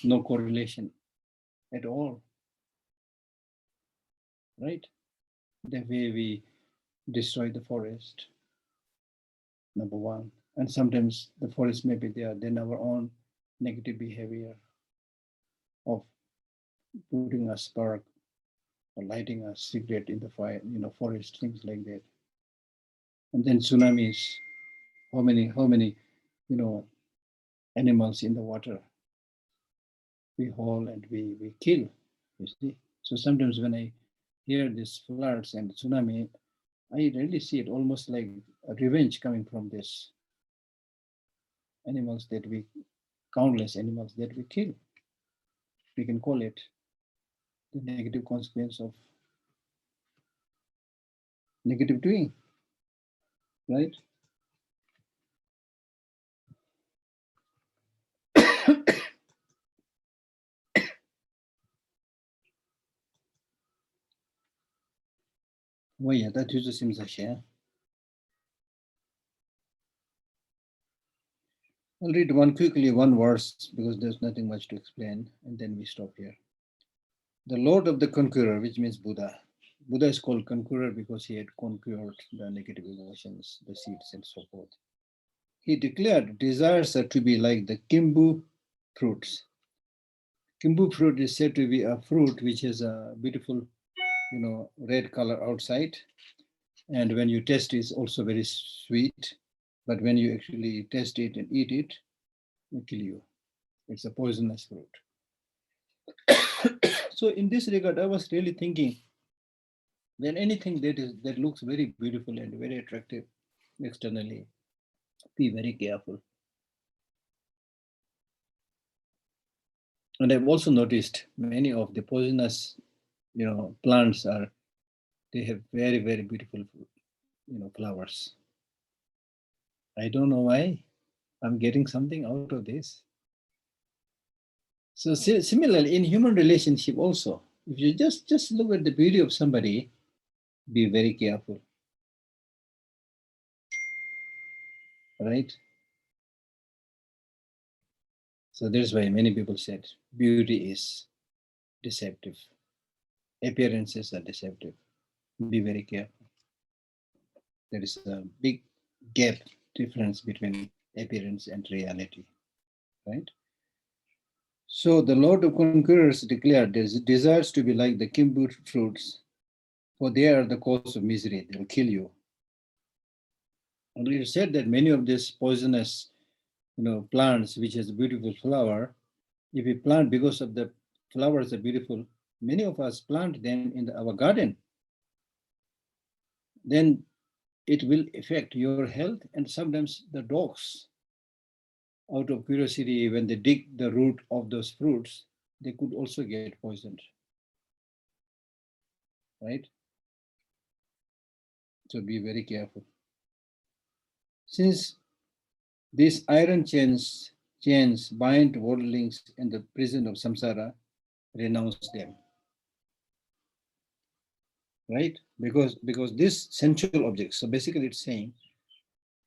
no correlation at all, right? The way we destroy the forest, number one. And sometimes the forest may be there, then our own negative behavior of putting a spark or lighting a cigarette in the fire, forest, things like that. And then tsunamis, how many, you know, animals in the water we haul and we kill, you see. So sometimes when I hear these floods and tsunami, I really see it almost like a revenge coming from this animals that we, countless animals that we kill. We can call it the negative consequence of negative doing, right? Well, yeah, that usually seems a share. I'll read one verse, because there's nothing much to explain, and then we stop here. The Lord of the Conqueror, which means Buddha. Buddha is called conqueror because he had conquered the negative emotions, the seeds, and so forth. He declared desires are to be like the kimbu fruits. Kimbu fruit is said to be a fruit which has a beautiful, red color outside, and when you taste it, it's also very sweet. But when you actually taste it and eat it, it will kill you. It's a poisonous fruit. So in this regard, I was really thinking, when anything that looks very beautiful and very attractive externally, be very careful. And I've also noticed many of the poisonous, plants they have very, very beautiful, flowers. I don't know why. I'm getting something out of this. So similarly, in human relationship also, if you just look at the beauty of somebody, be very careful, right? So that's why many people said beauty is deceptive. Appearances are deceptive. Be very careful. There is a big gap difference between appearance and reality, right? So the Lord of Conquerors declared desires to be like the kimbu fruits, for they are the cause of misery. They'll kill you. And it is said that many of these poisonous, plants which has a beautiful flower, if we plant because of the flowers are beautiful, many of us plant them in our garden, then it will affect your health. And sometimes the dogs, out of curiosity, when they dig the root of those fruits, they could also get poisoned, right? So be very careful. Since these iron chains bind worldlings in the prison of samsara, renounce them, right? Because these sensual objects, so basically it's saying,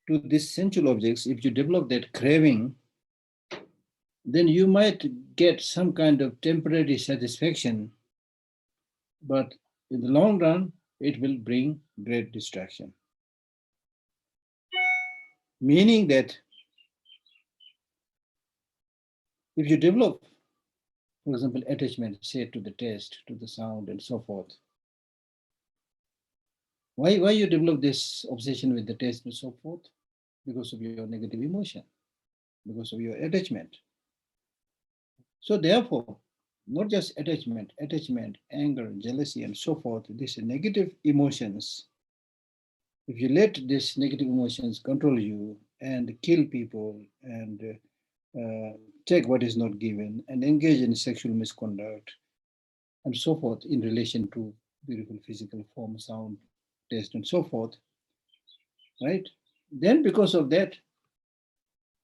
to these sensual objects, if you develop that craving, then you might get some kind of temporary satisfaction, but in the long run, it will bring great distraction. Meaning that if you develop, for example, attachment, say to the taste, to the sound, and so forth, why you develop this obsession with the taste and so forth? Because of your negative emotion, because of your attachment. So therefore, not just attachment, anger, jealousy, and so forth, these negative emotions, if you let these negative emotions control you and kill people and take what is not given, and engage in sexual misconduct, and so forth in relation to beautiful physical form, sound, taste, and so forth, right? Then because of that,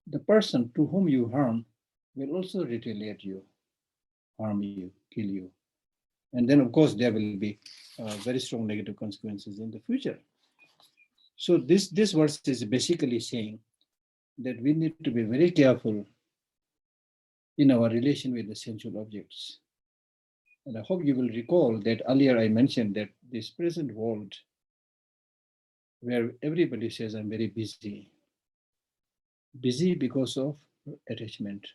the person to whom you harm will also retaliate you, harm you, kill you. And then, of course, there will be very strong negative consequences in the future. So this verse is basically saying that we need to be very careful in our relation with the sensual objects. And I hope you will recall that earlier I mentioned that this present world, where everybody says I'm very busy because of attachment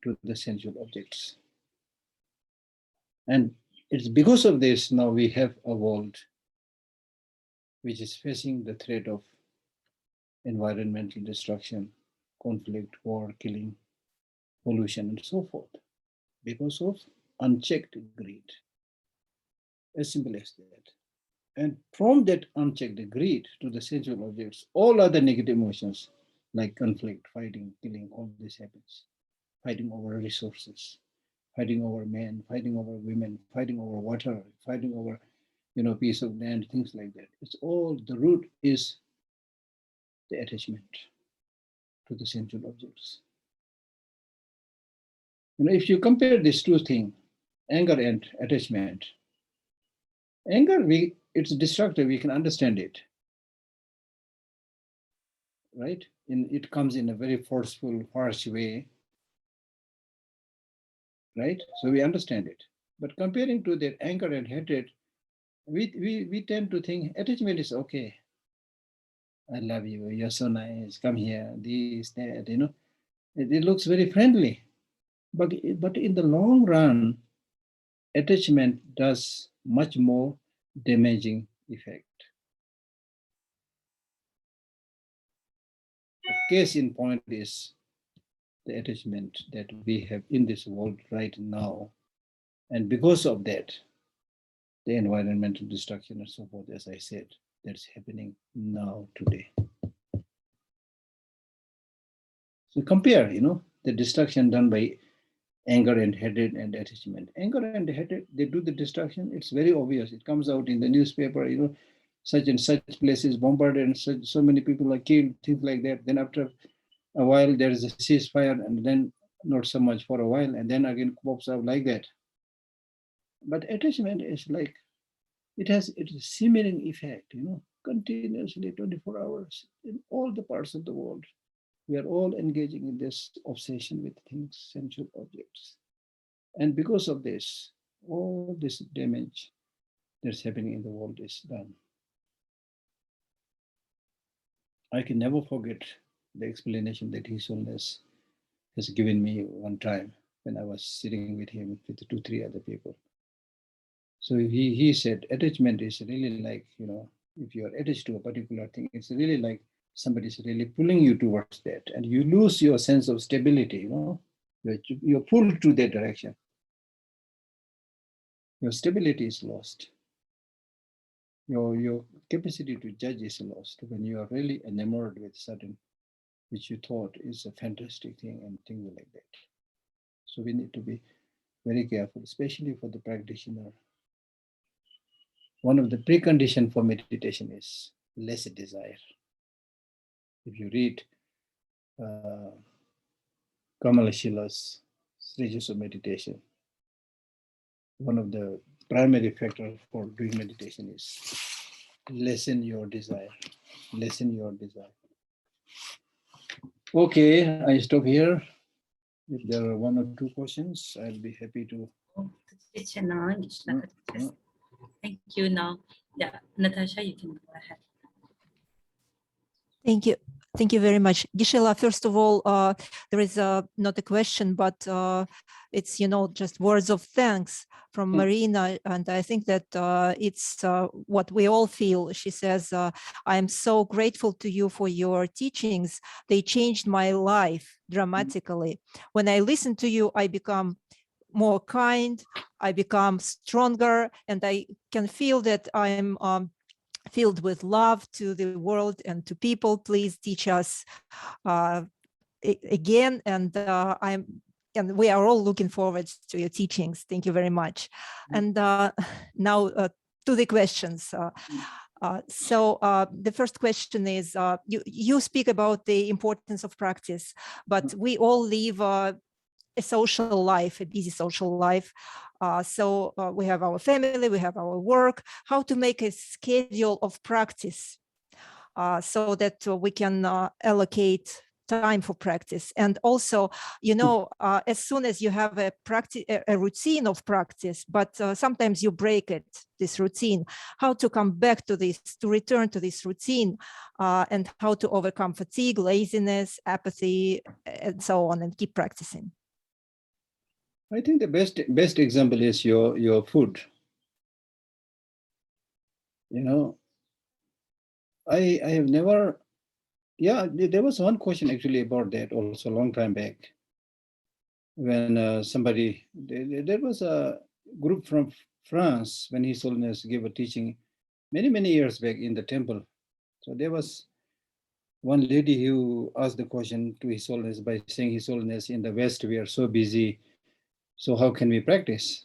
to the sensual objects. And it's because of this now we have a world which is facing the threat of environmental destruction, conflict, war, killing, pollution, and so forth, because of unchecked greed. As simple as that. And from that unchecked greed to the sensual objects, all other negative emotions like conflict, fighting, killing, all this happens. Fighting over resources, fighting over men, fighting over women, fighting over water, fighting over, piece of land, things like that. It's all, the root is the attachment to the sensual objects. If you compare these two things, anger and attachment, anger, it's destructive, we can understand it, right? It comes in a very forceful, harsh way, right? So we understand it. But comparing to that anger and hatred, we tend to think attachment is okay. I love you, you're so nice, come here, this, that, It looks very friendly. But in the long run, attachment does much more damaging effect. The case in point is the attachment that we have in this world right now. And because of that, the environmental destruction and so forth, as I said, that's happening now, today. So compare, the destruction done by anger and hatred and attachment. Anger and hatred, they do the destruction. It's very obvious. It comes out in the newspaper, such and such places bombarded and so many people are killed, things like that. Then after a while, there is a ceasefire, and then not so much for a while, and then again pops up like that. But attachment is like, it has a simmering effect, continuously 24 hours in all the parts of the world. We are all engaging in this obsession with things, sensual objects. And because of this, all this damage that's happening in the world is done. I can never forget the explanation that His Holiness has given me one time when I was sitting with him with 2, 3 other people. So he said, attachment is really like, if you are attached to a particular thing, it's really like somebody's really pulling you towards that, and you lose your sense of stability, you're pulled to that direction. Your stability is lost. Your capacity to judge is lost when you are really enamored with something which you thought is a fantastic thing and things like that. So we need to be very careful, especially for the practitioner. One of the preconditions for meditation is less desire. If you read Kamala Shila's stages of meditation, one of the primary factors for doing meditation is lessen your desire. Lessen your desire. Okay, I stop here. If there are 1 or 2 questions, I'll be happy to. Thank you. Now, yeah, Natasha, you can go ahead. Thank you. Thank you very much. Geshe-la, first of all, there is not a question, but it's, just words of thanks from Marina. And I think that it's what we all feel. She says, I am so grateful to you for your teachings. They changed my life dramatically. When I listen to you, I become more kind, I become stronger, and I can feel that I'm filled with love to the world and to people. Please teach us again, and we are all looking forward to your teachings. Thank you very much. And now to the questions. So the first question is, you speak about the importance of practice, but we all live a social life, a busy social life. So we have our family, we have our work. How to make a schedule of practice so that we can allocate time for practice. And also, as soon as you have a routine of practice, but sometimes you break it, this routine, how to come back to this, to return to this routine, and how to overcome fatigue, laziness, apathy, and so on, and keep practicing. I think the best example is your food. I have never, there was one question actually about that also a long time back, when somebody, there was a group from France when His Holiness gave a teaching many years back in the temple. So there was one lady who asked the question to His Holiness by saying, His Holiness, in the West we are so busy, so how can we practice?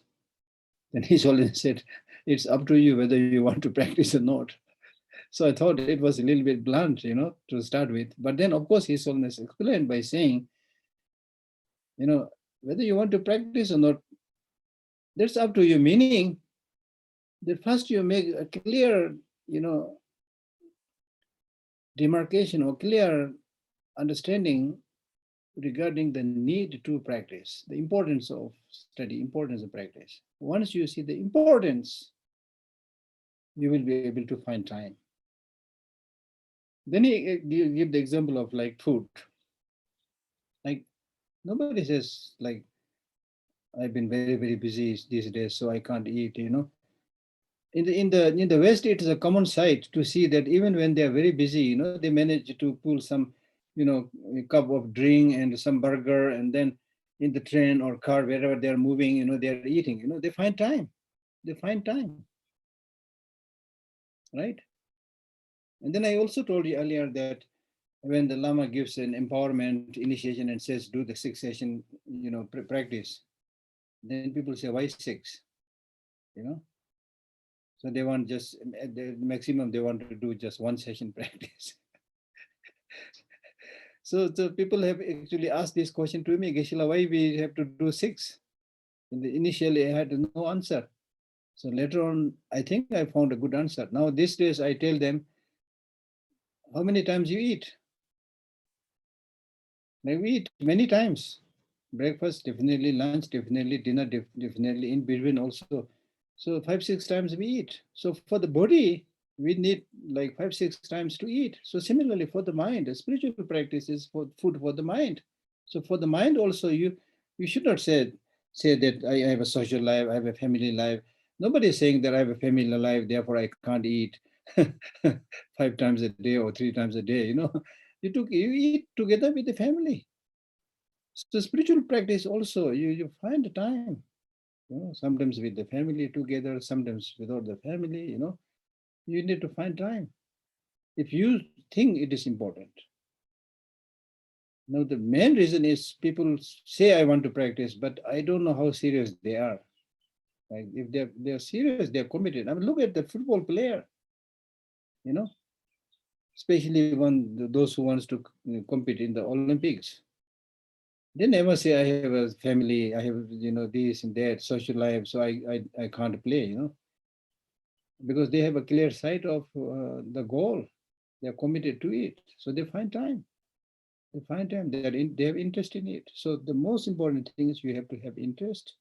Then His Holiness said, it's up to you whether you want to practice or not. So I thought it was a little bit blunt, to start with. But then, of course, His Holiness explained by saying, whether you want to practice or not, that's up to you. Meaning that first you make a clear, demarcation or clear understanding regarding the need to practice, the importance of study, importance of practice. Once you see the importance, you will be able to find time. Then he give the example of like food. Like nobody says like, I've been very busy these days, so I can't eat, In the West, it is a common sight to see that even when they are very busy, they manage to pull some, a cup of drink and some burger, and then in the train or car, wherever they are moving, they are eating, they find time. They find time. Right? And then I also told you earlier that when the Lama gives an empowerment initiation and says, do the 6 session, practice, then people say, why 6? So they want just, at the maximum, they want to do just 1 session practice. So people have actually asked this question to me, Geshe-la, why we have to do 6? Initially, I had no answer. So later on, I think I found a good answer. Now, these days, I tell them, how many times you eat? Like we eat many times. Breakfast, definitely. Lunch, definitely. Dinner, definitely. In between also. So 5-6 times we eat. So for the body, we need like 5-6 times to eat. So similarly for the mind, the spiritual practice is for food for the mind. So for the mind also, you should not say that I have a social life, I have a family life. Nobody is saying that I have a family life, therefore I can't eat 5 times a day or 3 times a day. You eat together with the family. So spiritual practice also, you find the time. Sometimes with the family together, sometimes without the family, you need to find time. If you think it is important. Now, the main reason is people say, I want to practice, but I don't know how serious they are. Like if they're serious, they're committed. I mean, look at the football player, especially those who wants to compete in the Olympics. They never say, I have a family, I have, this and that, social life, so I can't play, because they have a clear sight of the goal. They're committed to it. So they find time. They find time. They have interest in it. So the most important thing is you have to have interest.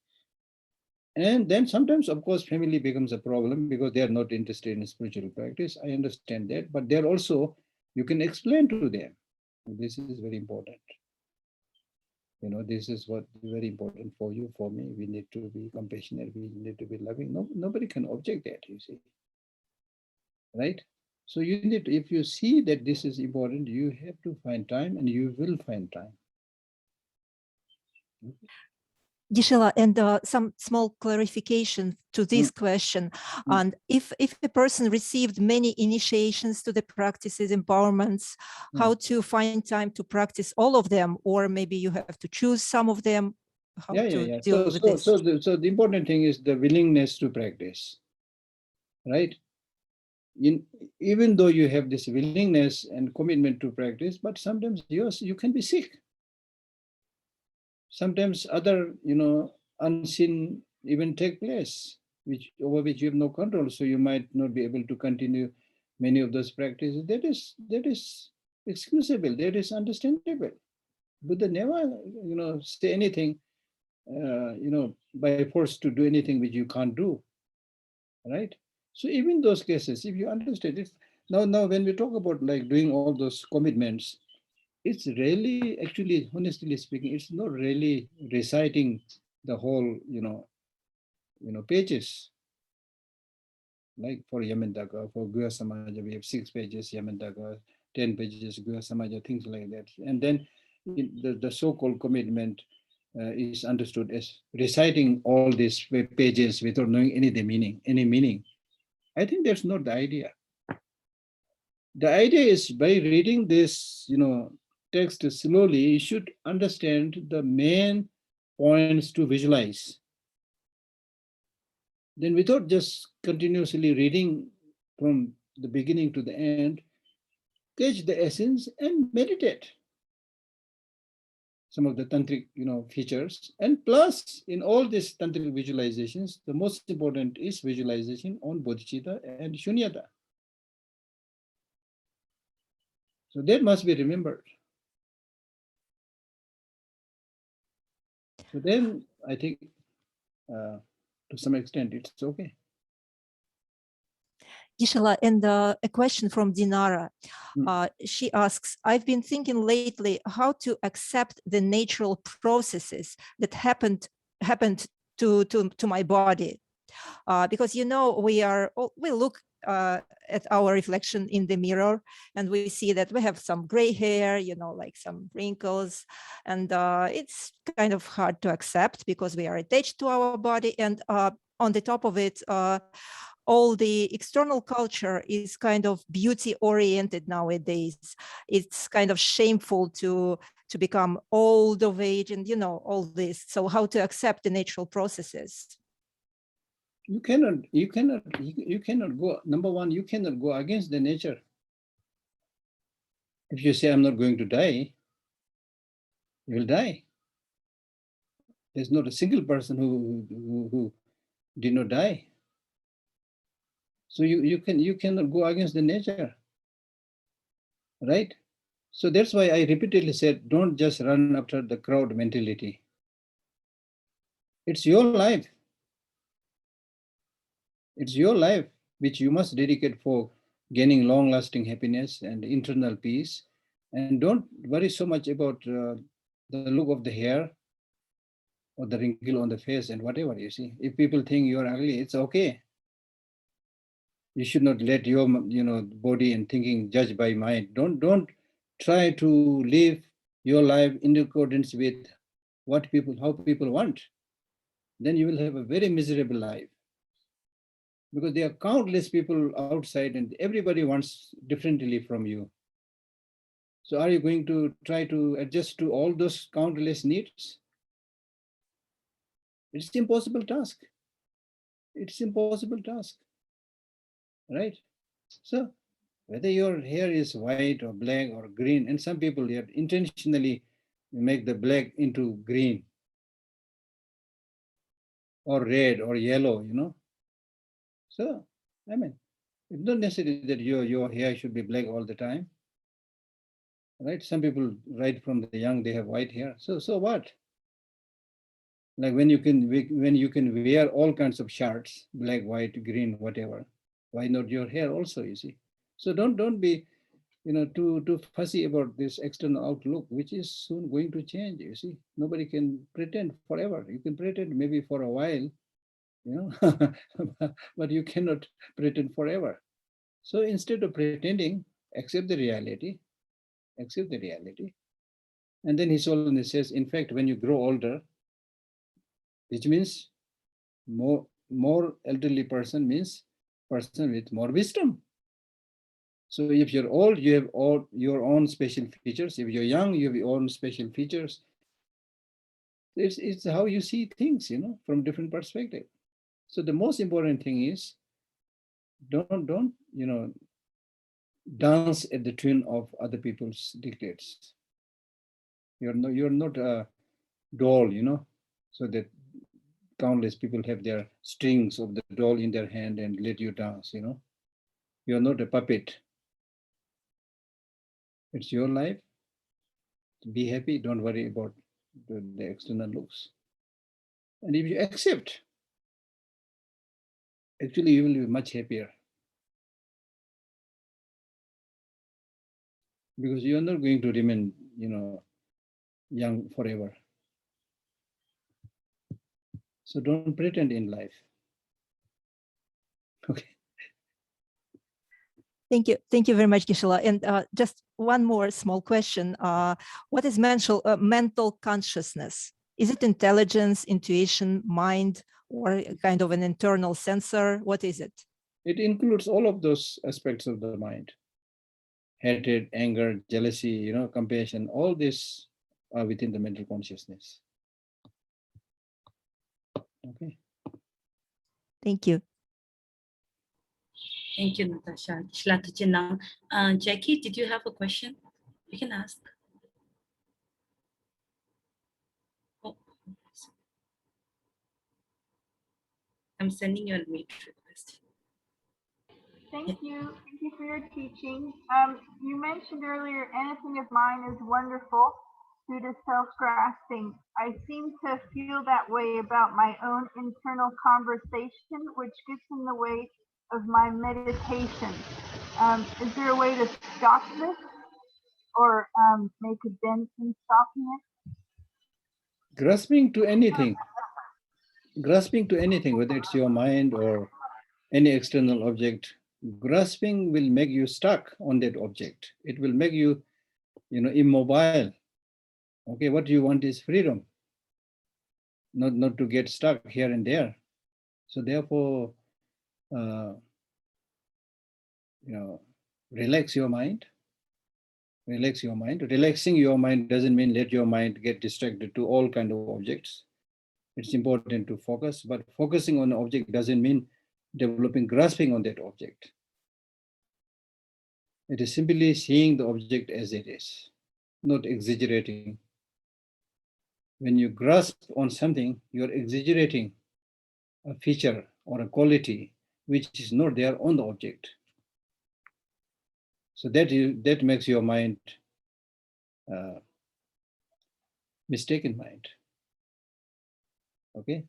And then sometimes, of course, family becomes a problem because they are not interested in spiritual practice. I understand that. But they're also, you can explain to them. This is very important. This is what is very important for you, for me. We need to be compassionate. We need to be loving. Nobody can object that, you see. Right? So you need to, if you see that this is important, you have to find time and you will find time. Gisela, and some small clarification to this question. And if a person received many initiations to the practices, empowerments, how to find time to practice all of them, or maybe you have to choose some of them, how to deal with this? So the important thing is the willingness to practice, right? Even though you have this willingness and commitment to practice, but sometimes you can be sick. Sometimes other, unseen event take place, over which you have no control. So you might not be able to continue many of those practices. That is excusable. That is understandable. Buddha never, say anything, by force to do anything which you can't do, right? So even those cases, if you understand it, now when we talk about like doing all those commitments, it's really, actually, honestly speaking, it's not really reciting the whole, pages. Like for Yamantaka, for Guya Samaja, we have 6 pages, Yamantaka, 10 pages, Guya Samaja, things like that. And then the so-called commitment is understood as reciting all these pages without knowing any meaning. I think that's not the idea. The idea is by reading this, text slowly, you should understand the main points to visualize. Then without just continuously reading from the beginning to the end, catch the essence and meditate. Some of the tantric, features. And plus, in all these tantric visualizations, the most important is visualization on bodhicitta and shunyata. So that must be remembered. So then I think to some extent it's okay. Gisela, and a question from Dinara. She asks, I've been thinking lately how to accept the natural processes that happened to my body. Because, we look at our reflection in the mirror and we see that we have some gray hair, like some wrinkles, and it's kind of hard to accept because we are attached to our body. And on the top of it, all the external culture is kind of beauty oriented nowadays. It's kind of shameful to become old of age and, all this. So how to accept the natural processes? You cannot go, number one, you cannot go against the nature. If you say, I'm not going to die, you will die. There's not a single person who did not die. So you cannot go against the nature, right? So that's why I repeatedly said, don't just run after the crowd mentality. It's your life. It's your life, which you must dedicate for gaining long-lasting happiness and internal peace. And don't worry so much about the look of the hair or the wrinkle on the face and whatever, you see. If people think you're ugly, it's okay. You should not let your, body and thinking judge by mind. Don't try to live your life in accordance with how people want. Then you will have a very miserable life. Because there are countless people outside and everybody wants differently from you. So are you going to try to adjust to all those countless needs? It's an impossible task. It's impossible task, right? So whether your hair is white or black or green, and some people have intentionally make the black into green or red or yellow, So, I mean, it's not necessary that your hair should be black all the time, right? Some people, right from the young, they have white hair. So what? Like when you can wear all kinds of shirts, black, white, green, whatever, why not your hair also, you see? So don't be, too fussy about this external outlook, which is soon going to change, you see. Nobody can pretend forever. You can pretend maybe for a while, but you cannot pretend forever. So instead of pretending, accept the reality. And then he solemnly says, in fact, when you grow older, which means more elderly person means person with more wisdom. So if you're old, you have all your own special features. If you're young, you have your own special features. It's how you see things, from different perspective. So the most important thing is don't dance at the tune of other people's dictates. You're not a doll, so that countless people have their strings of the doll in their hand and let you dance, You're not a puppet. It's your life. Be happy. Don't worry about the external looks. And if you accept, actually you will be much happier. Because you are not going to remain, young forever. So don't pretend in life. Okay. Thank you. Thank you very much, Geshe-la. And just one more small question. What is mental consciousness? Is it intelligence, intuition, mind, or kind of an internal sensor? What is it? It includes all of those aspects of the mind. Hatred, anger, jealousy, compassion, all this are within the mental consciousness. Okay. Thank you. Thank you, Natasha. Jackie, did you have a question? You can ask. Oh, I'm sending you a meet request. Thank you. Thank you for your teaching. You mentioned earlier anything of mine is wonderful due to self-grasping. I seem to feel that way about my own internal conversation, which gets in the way of my meditation. Is there a way to stop this or make a dent in stopping it? Grasping to anything, whether it's your mind or any external object, grasping will make you stuck on that object. It will make you, immobile. Okay, what you want is freedom, not to get stuck here and there. So therefore, relax your mind. Relax your mind. Relaxing your mind doesn't mean let your mind get distracted to all kind of objects. It's important to focus, but focusing on an object doesn't mean developing grasping on that object. It is simply seeing the object as it is, not exaggerating. When you grasp on something, you're exaggerating a feature or a quality which is not there on the object. So that makes your mind mistaken mind. Okay.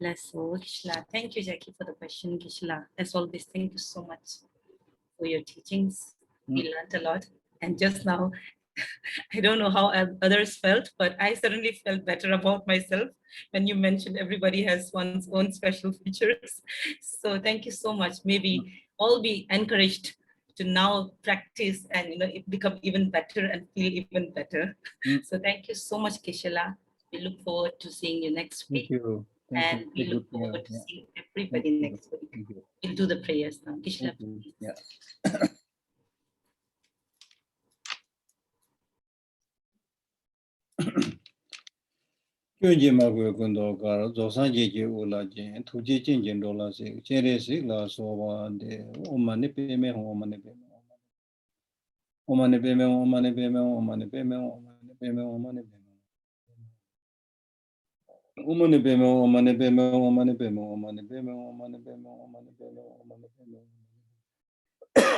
Geshe-la. Thank you, Jackie, for the question, Geshe-la. As always, thank you so much for your teachings. We learned a lot. And just now, I don't know how others felt, but I certainly felt better about myself when you mentioned everybody has one's own special features. So thank you so much. Maybe all be encouraged to now practice and become even better and feel even better. So thank you so much, Geshe-la. We look forward to seeing you next week. Thank you. And we look forward to seeing everybody next week. We'll do the prayers now. Geshe-la, please. Yeah. Kyunji magwe kundo kara zosan jeje ula jen tuje jen jen dola se chere se la soba de omane peme omane peme omane peme omane peme omane peme omane peme omane peme omane peme omane peme omane peme omane peme omane peme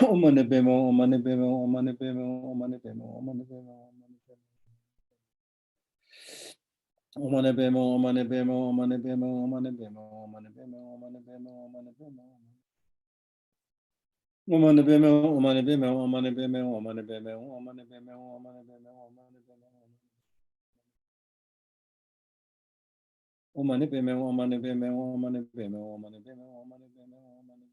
omane peme omane peme omane peme omane peme omane peme omane peme omane peme Omane bemo, omane bemo, omane bemo, omane bemo, omane bemo, omane bemo, omane bemo. Omane bemo, omane bemo, omane bemo, omane bemo, omane bemo, omane bemo, omane bemo. Omane bemo, omane bemo, omane bemo, omane bemo, omane bemo, omane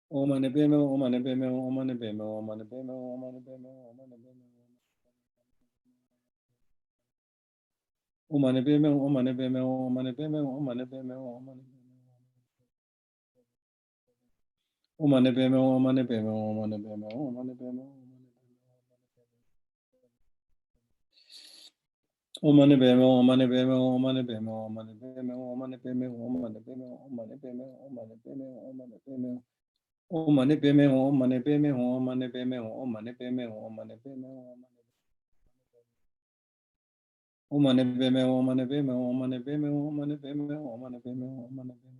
bemo. Omane beme, omane beme, omane beme, omane beme, omane beme, omane beme. Omane beme, omane beme, omane beme, omane beme, omane beme. Omane beme, omane beme, omane beme, omane beme, omane beme, omane beme, omane beme, omane beme, omane beme, omane beme, omane beme, omane beme, omane beme. O mane peme o mane peme o mane peme o mane peme o mane peme o mane peme o mane peme o mane peme o mane peme o mane peme o mane peme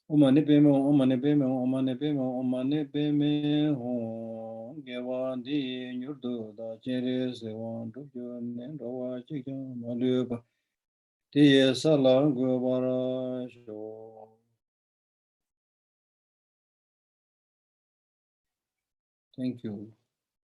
o mane peme o mane peme o mane peme o mane peme o gewa di nyurdu da chere se wan du ne ro chi kya malu ba ti sala go bara sho. Thank you.